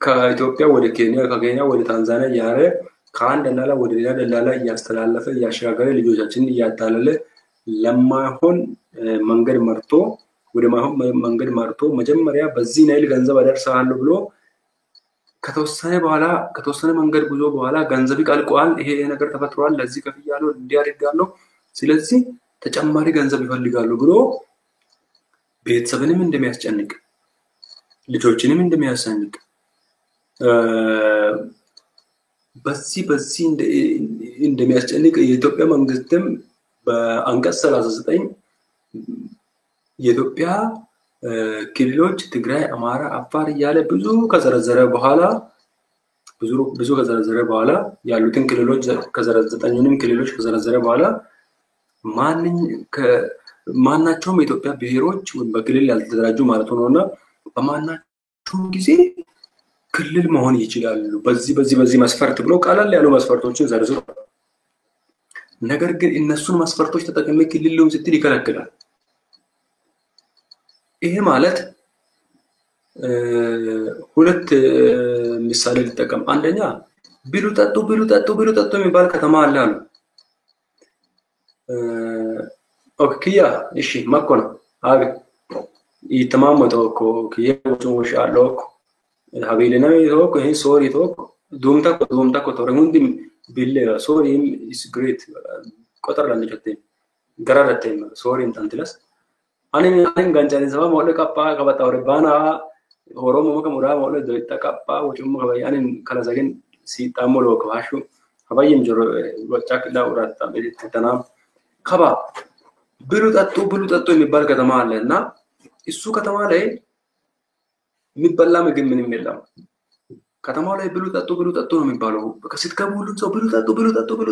ከኢትዮጵያ ወደ ኬንያ ከኬንያ ወደ ታንዛኒያ ያረ ከአንድ ደላላ ወደ ሌላ ደላላ ያስተላለፈ ያሻገረ ልጆቻችንን ያጣለለ ለማይሆን መንገድ መርጦ ወደ ማይሆን መንገድ መርጦ መጀመሪያ በዚህ ናይል ገንዘብ አደርሳለሁ ብሎ ከተወሰነ መንገድ ጉዞ በኋላ ገንዘብ ይቀልቋል ይሄ ነገር ተፈጥሯል ለዚህ ከፍያለሁ እንዲያደርጋለሁ ስለዚህ ተጨማሪ ገንዘብ ይፈልጋሉ ብሎ ቤተሰብንም እንደሚያስጨንቅ ልጆችንም እንደሚያሳንቅ በዚህ እንደሚያስጨንቅ የኢትዮጵያ መንግስትም በአንቀጽ 39 የኢትዮጵያ ክልሎች ትግራይ አማራ አፋር ያለ ብዙ ከዘረዘረ በኋላ ያሉትን ክልሎች ከዘረዘጠኙንም ክልሎች ከዘረዘረ በኋላ ማናቸውም የኢትዮጵያ ብሔሮች በክልል ያልተደራጁ ማለት ነውና በማናቸውም ጊዜ ክልል መሆን ይችላሉ በዚህ መስፈርት ብሎ ቀላል ያሉ መስፈርቶችን ዘርዝሮ ነገር ግን እነሱን መስፈርቶች ተጠቅመ ክልሉን ስትል ይከለክላል ይሄ ማለት ሁለት ምሳሌ ልጠቀም አንደኛ ቢሉ ጠጡ የሚባል ከተማ አለ ኦኬያ እሺ ማኮና አገ ይተማመ ተወኮ ኪያ ወጭ አለኮ ሀቢልና ተወኮ ይሄ ሶሪ ተወኮ ዱምታ ኮ ተረሙንዲ ቢለ ሶሪ ኢስ ግሬት ቆጠር ለንጀቴ ገራረቴ ሶሪ እንታንትለስ አኔን ጋንጫኔ ሰባ ሞለ ቀጳ ከበጣ ወረ ባና ኦሮሞ መከሙራ ሞለ ደይጣ ቀጳ ወጭሙ ከበይ አኔን ከላዘገን ሲጣሞሎ ከዋሹ ከበይም ጆሮ ወጫክላ ወራጣ በተተና ከባ ብሉ ጠጡ የሚባል ከተማ አለና እሱ ከተማ ላይ የሚበላ ምግብ ምንም የለም። ከተማው ላይ ብሉ ጠጡ ነው የሚባለው። በቃ ስትገቡ ሁሉም ሰው ብሉ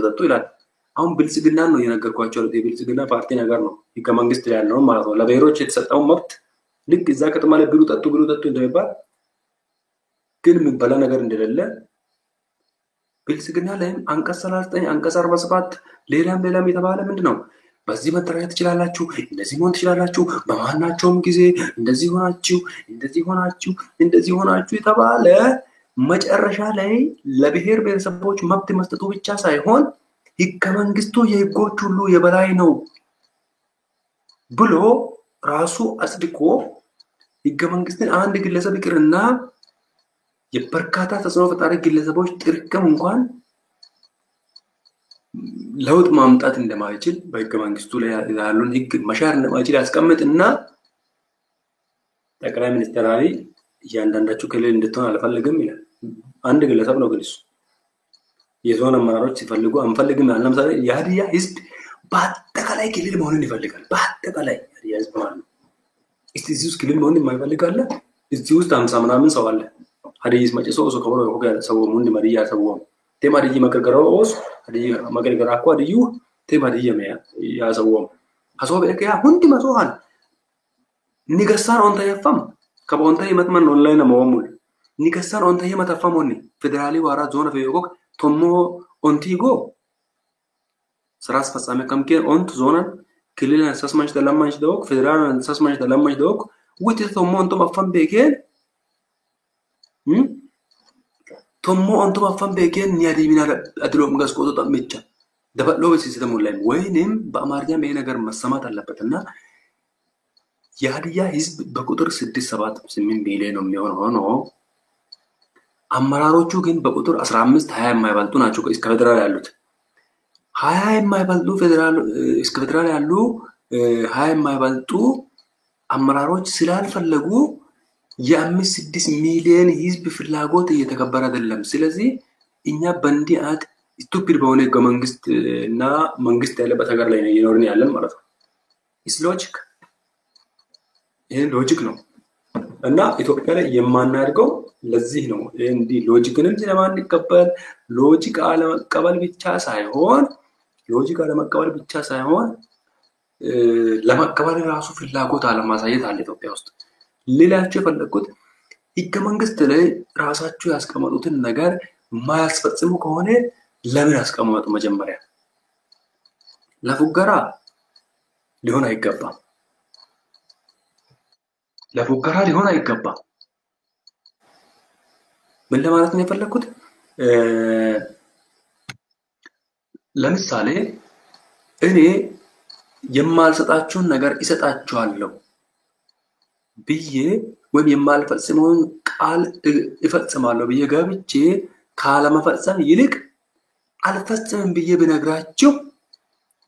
ጠጡ ይላል። አሁን ብልጽግና ነው የነገርኳቸው። የብልጽግና ፓርቲ ነገር ነው ህገ መንግስት ላይ ያለው ማለት ነው። ለብሔሮች የተሰጠው መብት ልክ እዛ ከተማ ላይ ብሉ ጠጡ እንደሚባል ግን የሚበላ ነገር እንደሌለ ብልጽግና ላይም አንቀጽ 39 አንቀጽ 47 ሌላም የተባለ ምንድነው? በዚህ መጠራየት ትችላላችሁ፣ እንደዚህ መሆን ትችላላችሁ፣ በማናቸውም ጊዜ እንደዚህ ሆናችሁ የተባለ መጨረሻ ላይ ለብሔር ብሔረሰቦች መብት መስጠቱ ብቻ ሳይሆን ህገ መንግስቱ የህጎች ሁሉ የበላይ ነው ብሎ ራሱ አጽድቆ ህገ መንግስትን አንድ ግለሰብ ይቅርና የበርካታ ተጽዕኖ ፈጣሪ ግለሰቦች ጥርቅም እንኳን ለውጥ ማምጣት እንደማይችል በህገ መንግስቱ ላይ ያለውን ህግ መሻር እንደማይችል ያስቀምጥና ጠቅላይ ሚኒስትር አብይ እያንዳንዳችሁ ክልል እንድትሆን አልፈልግም ይላል። አንድ ግለሰብ ነው ግን እሱ የዞን አመራሮች ሲፈልጉ አንፈልግም ያለ ለምሳሌ የሀዲያ ህዝብ በአጠቃላይ ክልል መሆንን ይፈልጋል። በአጠቃላይ የሀዲያ ህዝብ ማለት ነው። እዚህ ውስጥ ክልል መሆን የማይፈልግ አለ? እዚህ ውስጥ 50 ምናምን ሰው አለ። ሀዲይስ መጨሶ ከብሮ ሆጋ ሰው ሙንድ ማዲያ ሰው ቴማዲይ መከርከሮስ ሀዲይ መከርከራኮ ሀዲዩ ቴማዲይ ያሰውም ሀሶ በከያ ሁንዲ መስዋዕን ንገሳን ኦንታ የፈም ከቦንታ ይመጥመን ኦንላይን ማወሙል ንገሳን ኦንታ የመተፈሞኒ ፌደራሊ ዋራ ዞን ፈየጎክ ቶሞ ኦንቲጎ ስራ አስፈጻሚ ከምከን ኦንት ዞናን ክልል አንሳስማሽ ተለማሽ ደውክ ፌደራል አንሳስማሽ ተለማሽ ደውክ ውት ቶሞ ኦንቶ መፈም በከን ቶሞ ኦንቶ መፈም በከን ኒያዲ ሚና አድሎም ጋስ ቆጦ ተመቻ ደበሎ በሲስተሙ ላይ ወይንም በአማርኛም ይሄ ነገር መሰማት አለበትና የሀዲያ ህዝብ በቁጥር 678 ሚሊዮን ነው የሚሆነው ሆኖ አመራሮቹ ግን በቁጥር 15 20 የማይበልጡ ናቸው። እስከ ፌደራል ያሉት 20 የማይበልጡ ፌደራል እስከ ፌደራል ያሉ 20 የማይበልጡ አመራሮች ስላልፈለጉ የ5-6 ሚሊዮን ህዝብ ፍላጎት እየተከበረ አይደለም። ስለዚህ እኛ በእንዲአት ስቱፒድ በሆነ ህገ መንግስት እና መንግስት ያለበት ሀገር ላይ ነው እየኖርን ያለን ማለት ነው። ኢስ ሎጂክ ይሄ ሎጂክ ነው እና ኢትዮጵያ ላይ የማናድገው ለዚህ ነው። እንዲ ሎጂክንም ስለማንቀበል ሎጂክ አለመቀበል ብቻ ሳይሆን ለመቀበል ራሱ ፍላጎት አለማሳየት አለ ኢትዮጵያ ውስጥ። ሌላቸው የፈለኩት ህገ መንግስት ላይ ራሳቸው ያስቀመጡትን ነገር ማያስፈጽሙ ከሆነ ለምን ያስቀመጡ? መጀመሪያ ለፉገራ ሊሆን አይገባም። ምን ለማለት ነው የፈለኩት? ለምሳሌ እኔ የማልሰጣችሁን ነገር እሰጣችኋለሁ ብዬ ወይም የማልፈጽመውን ቃል እፈጽማለሁ ብዬ ገብቼ ካለመፈጸም ይልቅ አልፈጽምም ብዬ ብነግራችሁ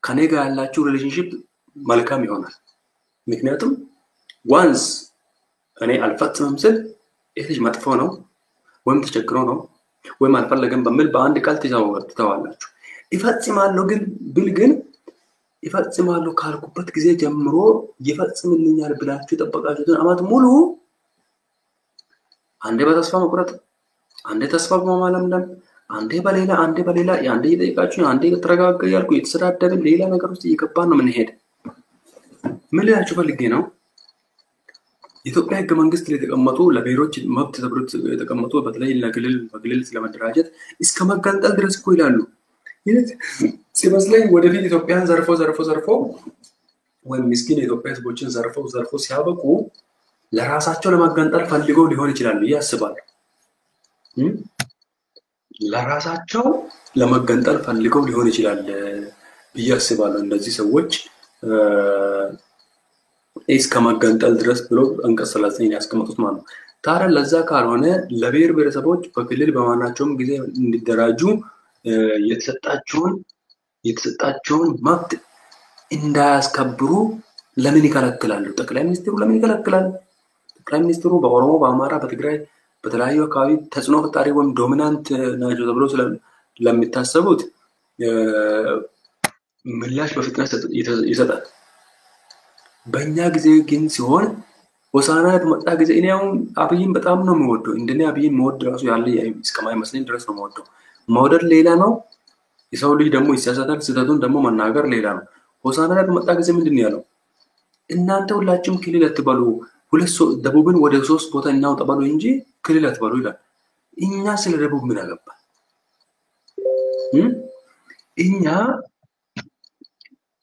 ከኔ ጋር ያላችሁ ሪሌሽንሺፕ መልካም ይሆናል። ምክንያቱም ዋንስ እኔ አልፈጽምም ስል ይሄ ልጅ መጥፎ ነው ወይም ተቸግሮ ነው ወይም አልፈለገም በሚል በአንድ ቃል ትተዋላችሁ። ይፈጽማለሁ ካልኩበት ጊዜ ጀምሮ ይፈጽምልኛል ብላችሁ የጠበቃችሁትን አመት ሙሉ አንዴ በተስፋ መቁረጥ፣ አንዴ ተስፋ በማለምለም፣ አንዴ በሌላ አንዴ እየጠየቃችሁ አንዴ ተረጋጋ ያልኩ የተሰዳደብን ሌላ ነገር ውስጥ እየገባን ነው የምንሄድ። ምን ልላችሁ ፈልጌ ነው? የኢትዮጵያ ህገ መንግስት ላይ የተቀመጡ ለብሔሮች መብት ተብሎ የተቀመጡ በተለይ በክልል ስለመደራጀት እስከ መገንጠል ድረስ እኮ ይላሉ። ሲመስለኝ ወደፊት ኢትዮጵያን ዘርፎ ወይም ምስኪን የኢትዮጵያ ህዝቦችን ዘርፎ ሲያበቁ ለራሳቸው ለመገንጠል ፈልገው ሊሆን ይችላል ብዬ አስባለሁ። ለራሳቸው ለመገንጠል ፈልገው ሊሆን ይችላል ብዬ አስባለሁ። እነዚህ ሰዎች እስከ መገንጠል ድረስ ብሎ አንቀጽ 39 ያስቀመጡት ማለት ነው። ታዲያ ለዛ ካልሆነ ለብሔር ብሔረሰቦች በክልል በማናቸውም ጊዜ እንዲደራጁ የተሰጣቸውን መብት እንዳያስከብሩ ለምን ይከለክላሉ? ጠቅላይ ሚኒስትሩ ለምን ይከለክላሉ? ጠቅላይ ሚኒስትሩ በኦሮሞ፣ በአማራ፣ በትግራይ በተለያዩ አካባቢ ተጽዕኖ ፈጣሪ ወይም ዶሚናንት ናቸው ተብሎ ስለሚታሰቡት ምላሽ በፍጥነት ይሰጣል። በእኛ ጊዜ ግን ሲሆን ሆሳዕና በመጣ ጊዜ እኔ አሁን አብይን በጣም ነው የምወደው። እንደኔ አብይን መወድ ራሱ ያለ እስከማይመስለኝ ድረስ ነው የምወደው። መውደድ ሌላ ነው፣ የሰው ልጅ ደግሞ ይሳሳታል። ስህተቱን ደግሞ መናገር ሌላ ነው። ሆሳዕና በመጣ ጊዜ ምንድን ነው ያለው? እናንተ ሁላችሁም ክልል አትበሉ፣ ደቡብን ወደ 3 ቦታ እናውጣ በሉ እንጂ ክልል አትበሉ ይላል። እኛ ስለ ደቡብ ምን አገባ? እኛ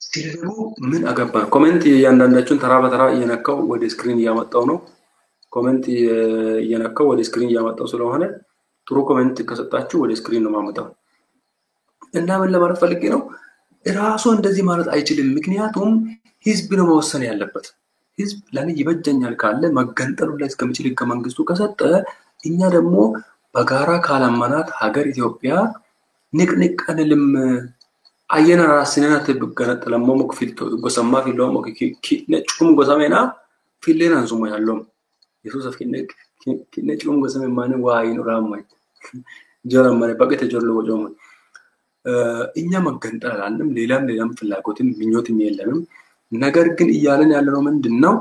ስለ ደቡብ ምን አገባን? ኮሜንት እያንዳንዳችሁን ተራ በተራ እየነካው ወደ ስክሪን እያመጣው ነው። ኮሜንት እየነካው ወደ ስክሪን እያመጣው ስለሆነ ጥሩ ኮሜንት ከሰጣችሁ ወደ ስክሪን ነው ማመጣው። እና ምን ለማለት ፈልጌ ነው? ራሱ እንደዚህ ማለት አይችልም። ምክንያቱም ህዝብ ነው መወሰን ያለበት። ህዝብ ለኔ ይበጀኛል ካለ መገንጠሉ ላይ እስከሚችል ህገ መንግስቱ ከሰጠ እኛ ደግሞ በጋራ ካላመናት ሀገር ኢትዮጵያ ንቅንቅ አንልም። አየና ራስና ተብገነጠለሞ መክፊል ጎሰማ ፊሎም ነጭም ጎሰሜና ፊሌና ዙሞ ያለው ኢየሱስ አፍኪነቅ ነጭም ጎሰሜ ማን ዋይ ነው ራማይ ጀራማይ በቀተ ጀርሎ ወጆም እኛ መገንጠል አላለም። ሌላም ፍላጎትም ምኞትም የለንም። ነገር ግን እያለን ያለነው ምንድነው?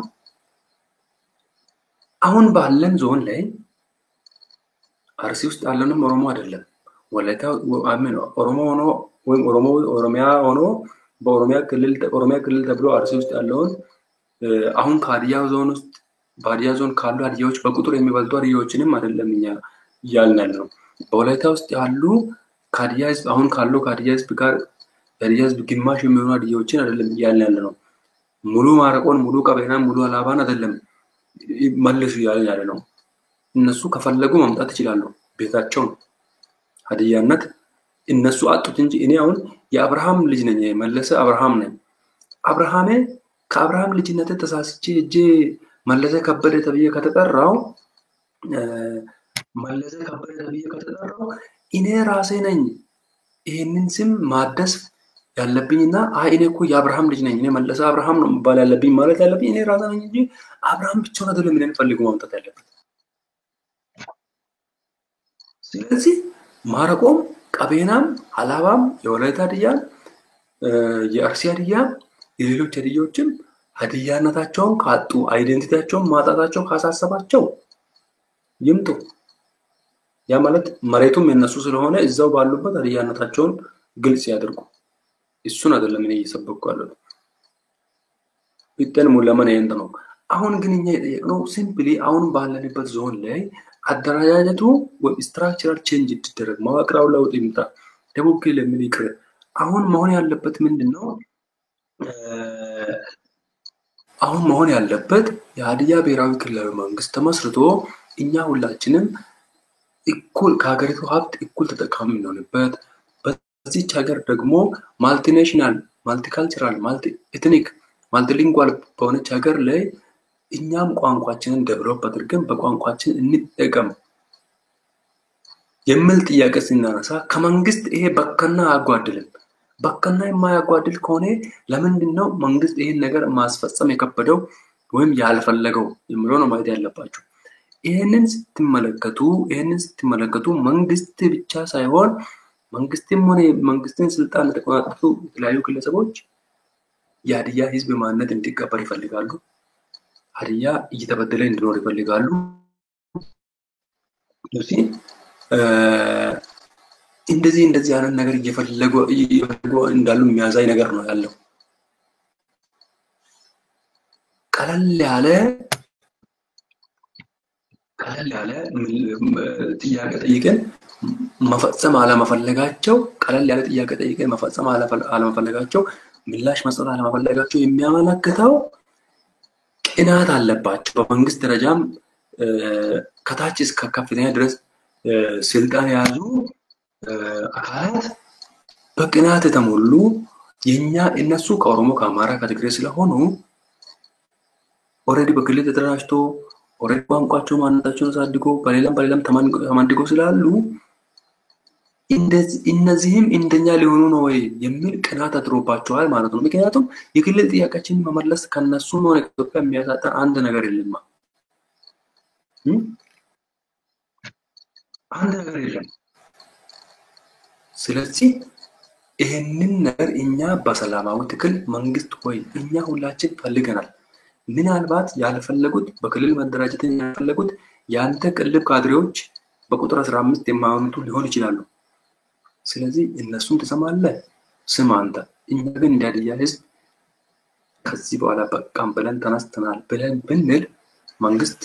አሁን ባለን ዞን ላይ አርሲ ውስጥ ያለንም ኦሮሞ አይደለም፣ ወላይታ አሜን ኦሮሞ ሆኖ ወይም ኦሮሚያ ሆኖ በኦሮሚያ ክልል ተብሎ አርሲ ውስጥ ያለውን አሁን ከሀዲያ ዞን ውስጥ በሀዲያ ዞን ካሉ ሀዲያዎች በቁጥር የሚበልጡ ሀዲያዎችንም አይደለም እኛ እያልን ያለነው። በወላይታ ውስጥ ያሉ ከሀዲያ ህዝብ አሁን ካለው ከሀዲያ ህዝብ ጋር የሀዲያ ህዝብ ግማሽ የሚሆኑ ሀዲያዎችን አይደለም እያልን ያለነው። ሙሉ ማረቆን፣ ሙሉ ቀቤናን፣ ሙሉ አላባን አይደለም መልሱ እያልን ያለነው። እነሱ ከፈለጉ መምጣት ይችላሉ፣ ቤታቸው ነው። ሀዲያነት እነሱ አጡት እንጂ እኔ አሁን የአብርሃም ልጅ ነኝ፣ መለሰ አብርሃም ነኝ። ከአብርሃም ልጅነት ተሳስቼ እጄ መለሰ ከበደ ተብዬ ከተጠራው እኔ ራሴ ነኝ ይሄንን ስም ማደስ ያለብኝና እኔ እኮ የአብርሃም ልጅ ነኝ፣ እኔ መለሰ አብርሃም ነው መባል ያለብኝ ማለት ያለብኝ እኔ ራሴ ነኝ እንጂ አብርሃም ብቻውን አይደለም እኔን ፈልጎ ማምጣት ያለበት። ስለዚህ ማረቆም፣ ቀቤናም፣ አላባም፣ የወላይታ ሀዲያ፣ የአርሲ ሀዲያ፣ የሌሎች ሀዲያዎችም ሀዲያነታቸውን ካጡ አይዴንቲቲያቸውን ማጣታቸው ካሳሰባቸው ይምጡ። ያ ማለት መሬቱም የነሱ ስለሆነ እዛው ባሉበት ሀዲያነታቸውን ግልጽ ያድርጉ። እሱን አይደለም እኔ እየሰበኩ ያለሁት። ቢተን ሙለማን ይሄን ነው። አሁን ግን እኛ የጠየቅነው ሲምፕሊ አሁን ባለንበት ዞን ላይ አደረጃጀቱ ወይ ስትራክቸራል ቼንጅ ይደረግ፣ መዋቅራዊ ለውጥ ይምጣ። ደቡብ ክልል ምን ይቅር። አሁን መሆን ያለበት ምንድነው? አሁን መሆን ያለበት የሀዲያ ብሔራዊ ክልላዊ መንግስት ተመስርቶ እኛ ሁላችንም እኩል ከሀገሪቱ ሀብት እኩል ተጠቃሚ እንሆንበት። በዚች ሀገር ደግሞ ማልቲኔሽናል፣ ማልቲካልቸራል፣ ማልቲ ኤትኒክ፣ ማልቲሊንጓል በሆነች ሀገር ላይ እኛም ቋንቋችንን ደብሎፕ አድርገን በቋንቋችን እንጠቀም የሚል ጥያቄ ስናነሳ ከመንግስት ይሄ በከና አያጓድልም። በከና የማያጓድል ከሆነ ለምንድን ነው መንግስት ይሄን ነገር ማስፈጸም የከበደው ወይም ያልፈለገው የሚለው ነው ማየት ያለባችሁ። ይሄንን ስትመለከቱ መንግስት ብቻ ሳይሆን መንግስትም ሆነ መንግስትን ስልጣን የተቆጣጠሩ የተለያዩ ግለሰቦች የሀዲያ ህዝብ ማንነት እንዲከበር ይፈልጋሉ። ሀዲያ እየተበደለ እንዲኖር ይፈልጋሉ። ስለዚህ እንደዚህ አይነት ነገር እየፈለጉ እንዳሉ የሚያሳይ ነገር ነው ያለው። ቀለል ያለ ጥያቄ ጠይቀን መፈጸም አለመፈለጋቸው፣ ምላሽ መስጠት አለመፈለጋቸው የሚያመለክተው ቅናት አለባቸው። በመንግስት ደረጃም ከታች እስከ ከፍተኛ ድረስ ስልጣን የያዙ አካላት በቅናት የተሞሉ የኛ እነሱ ከኦሮሞ ከአማራ ከትግሬ ስለሆኑ ኦሬዲ በክልል ተደራጅቶ ኦሬዲ ቋንቋቸው ማንነታቸውን አሳድጎ በሌላም ተመንድጎ ስላሉ እነዚህም እንደኛ ሊሆኑ ነው ወይ የሚል ቅናት አድሮባቸዋል ማለት ነው። ምክንያቱም የክልል ጥያቄያችንን መመለስ ከነሱ ነው ኢትዮጵያ የሚያሳጣ አንድ ነገር የለም። አንድ ነገር የለም። ስለዚህ ይሄንን ነገር እኛ በሰላማዊ ትግል መንግስት ወይ እኛ ሁላችን ፈልገናል። ምናልባት ያልፈለጉት በክልል መደራጀትን ያልፈለጉት ያንተ ቅልብ ካድሬዎች በቁጥር 15 የማያመጡ ሊሆን ይችላሉ። ስለዚህ እነሱን ትሰማለህ፣ ስማ አንተ። እኛ ግን እንደ ሀዲያ ህዝብ ከዚህ በኋላ በቃም ብለን ተነስተናል ብለን ብንል መንግስት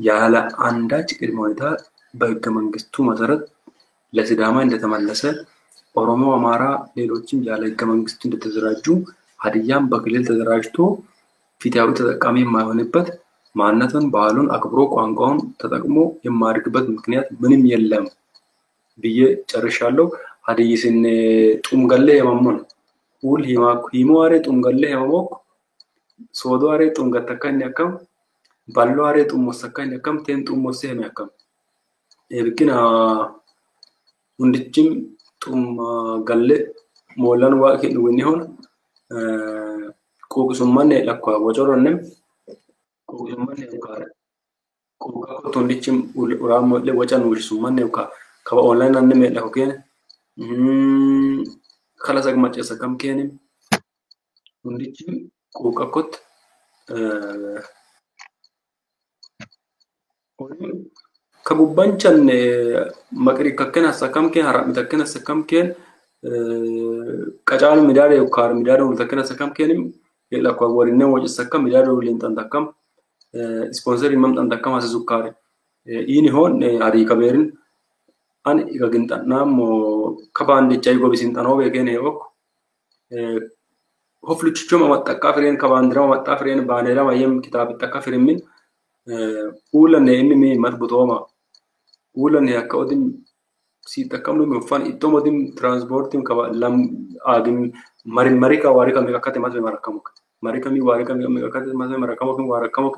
ያለ አንዳች ቅድመ ሁኔታ በህገ መንግስቱ መሰረት ለሲዳማ እንደተመለሰ ኦሮሞ፣ አማራ፣ ሌሎችም ያለ ህገ መንግስቱ እንደተደራጁ ሀዲያም በክልል ተደራጅቶ ፊታዊ ተጠቃሚ የማይሆንበት ማንነቱን ባህሉን አክብሮ ቋንቋውን ተጠቅሞ የማያድግበት ምክንያት ምንም የለም ብዬ ጨርሻለሁ። ሀዲይስን ጡምገሌ የማሙን ውል ሂሞዋሬ ጡምገሌ የማሞክ ሶዶዋሬ ጡምገተካኝ ያከም ባሎዋሬ ጡሞሰካኝ ያከም ቴን ጡሞሴ የሚያከም የብክና ሁንድችም ጡምገሌ ሞላን ዋኪን ወኒሆን ቁቁሱማን ለኳ ወጮሮንም ቁቁሱማን ያካረ ቁቁ ሁንድችም ኡራም ወጨን ውሽሱማን ያካ ከባ ኦንላይን አንነ መለሁ ከነ ከላሰግ ማጨሰ ከም ከነ ሁንድችም ቁቁቆት ከቡባንቻን መቅሪ ከከና ሰከም ከ ሐራም ተከና ሰከም ከ ቀጫሉ ሚዳሬ ወካር ሚዳሬ ተከና ሰከም ከንም ለኳ ወሪነ ወጭ ሰከም ሚዳሬ ሊንጣን ተከም ስፖንሰር ይመምጣን ተከም አስዙካሪ ይህን ይሆን አዲ ከበርን አን ይገግንጣናም ከባንድ ጫይ ጎብሲን ጠናው በገነ ወክ ሆፍልቹ ማጣቃ ፍሬን ከባንድራ ማጣ ፍሬን ባኔራ ማየም ኪታብ ተጣቃ ፍሬን ምን ኡለን ኤምሚ መጥቡቶማ ኡለን ያከውድም ሲጠቀሙ ምፋን ኢቶሞዲም ትራንስፖርትም ከለም አግም ማሪካ ዋሪካ መካከተ ማዘ ማራከሙክ ማሪካሚ ዋሪካ መካከተ ማዘ ማራከሙክ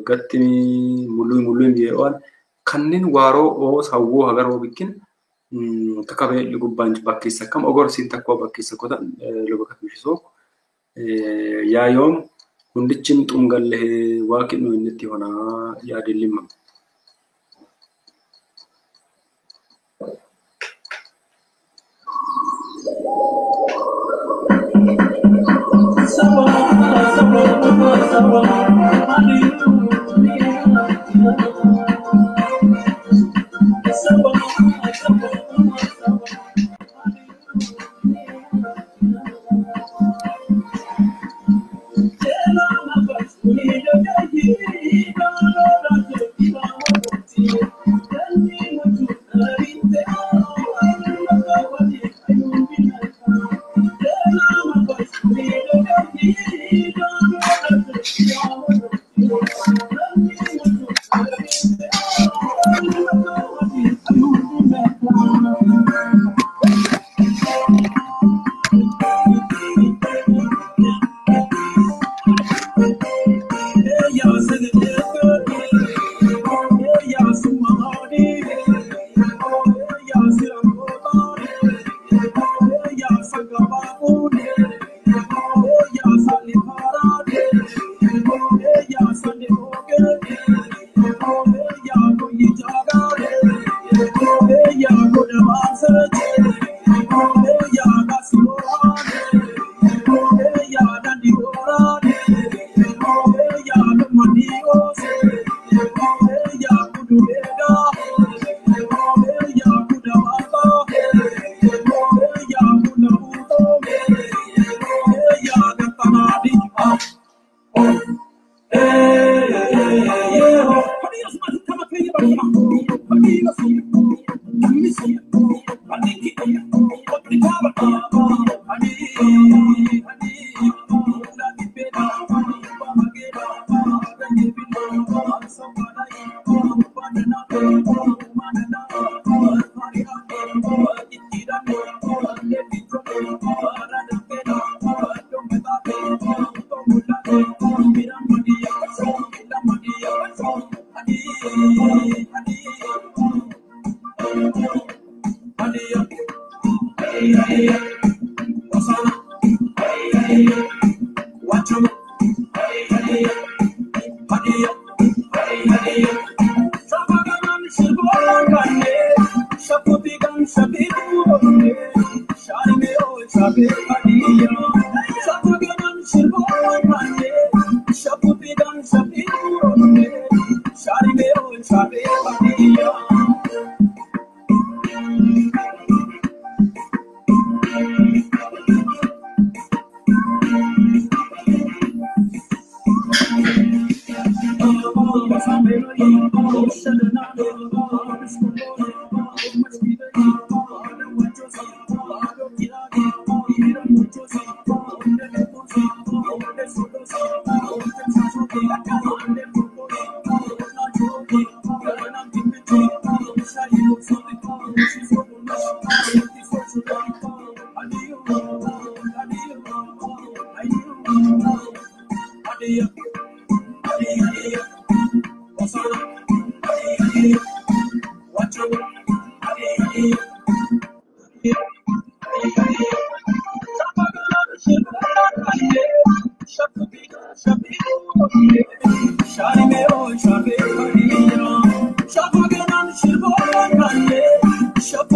ገጥሚ ሙሉ ይየዋል ከነን ዋሮ ኦ ሳዎ ሀገር ወብኪን ተከበ ለጉባንጭ ባከሰ ከም ኦጎር ሲንተኮ ባከሰ ኮታ ለበከት ምሽሶ ያዮም ሁንድችም ጡምገለ ዋቂን ነው እንት ይሆና ያደልም Shut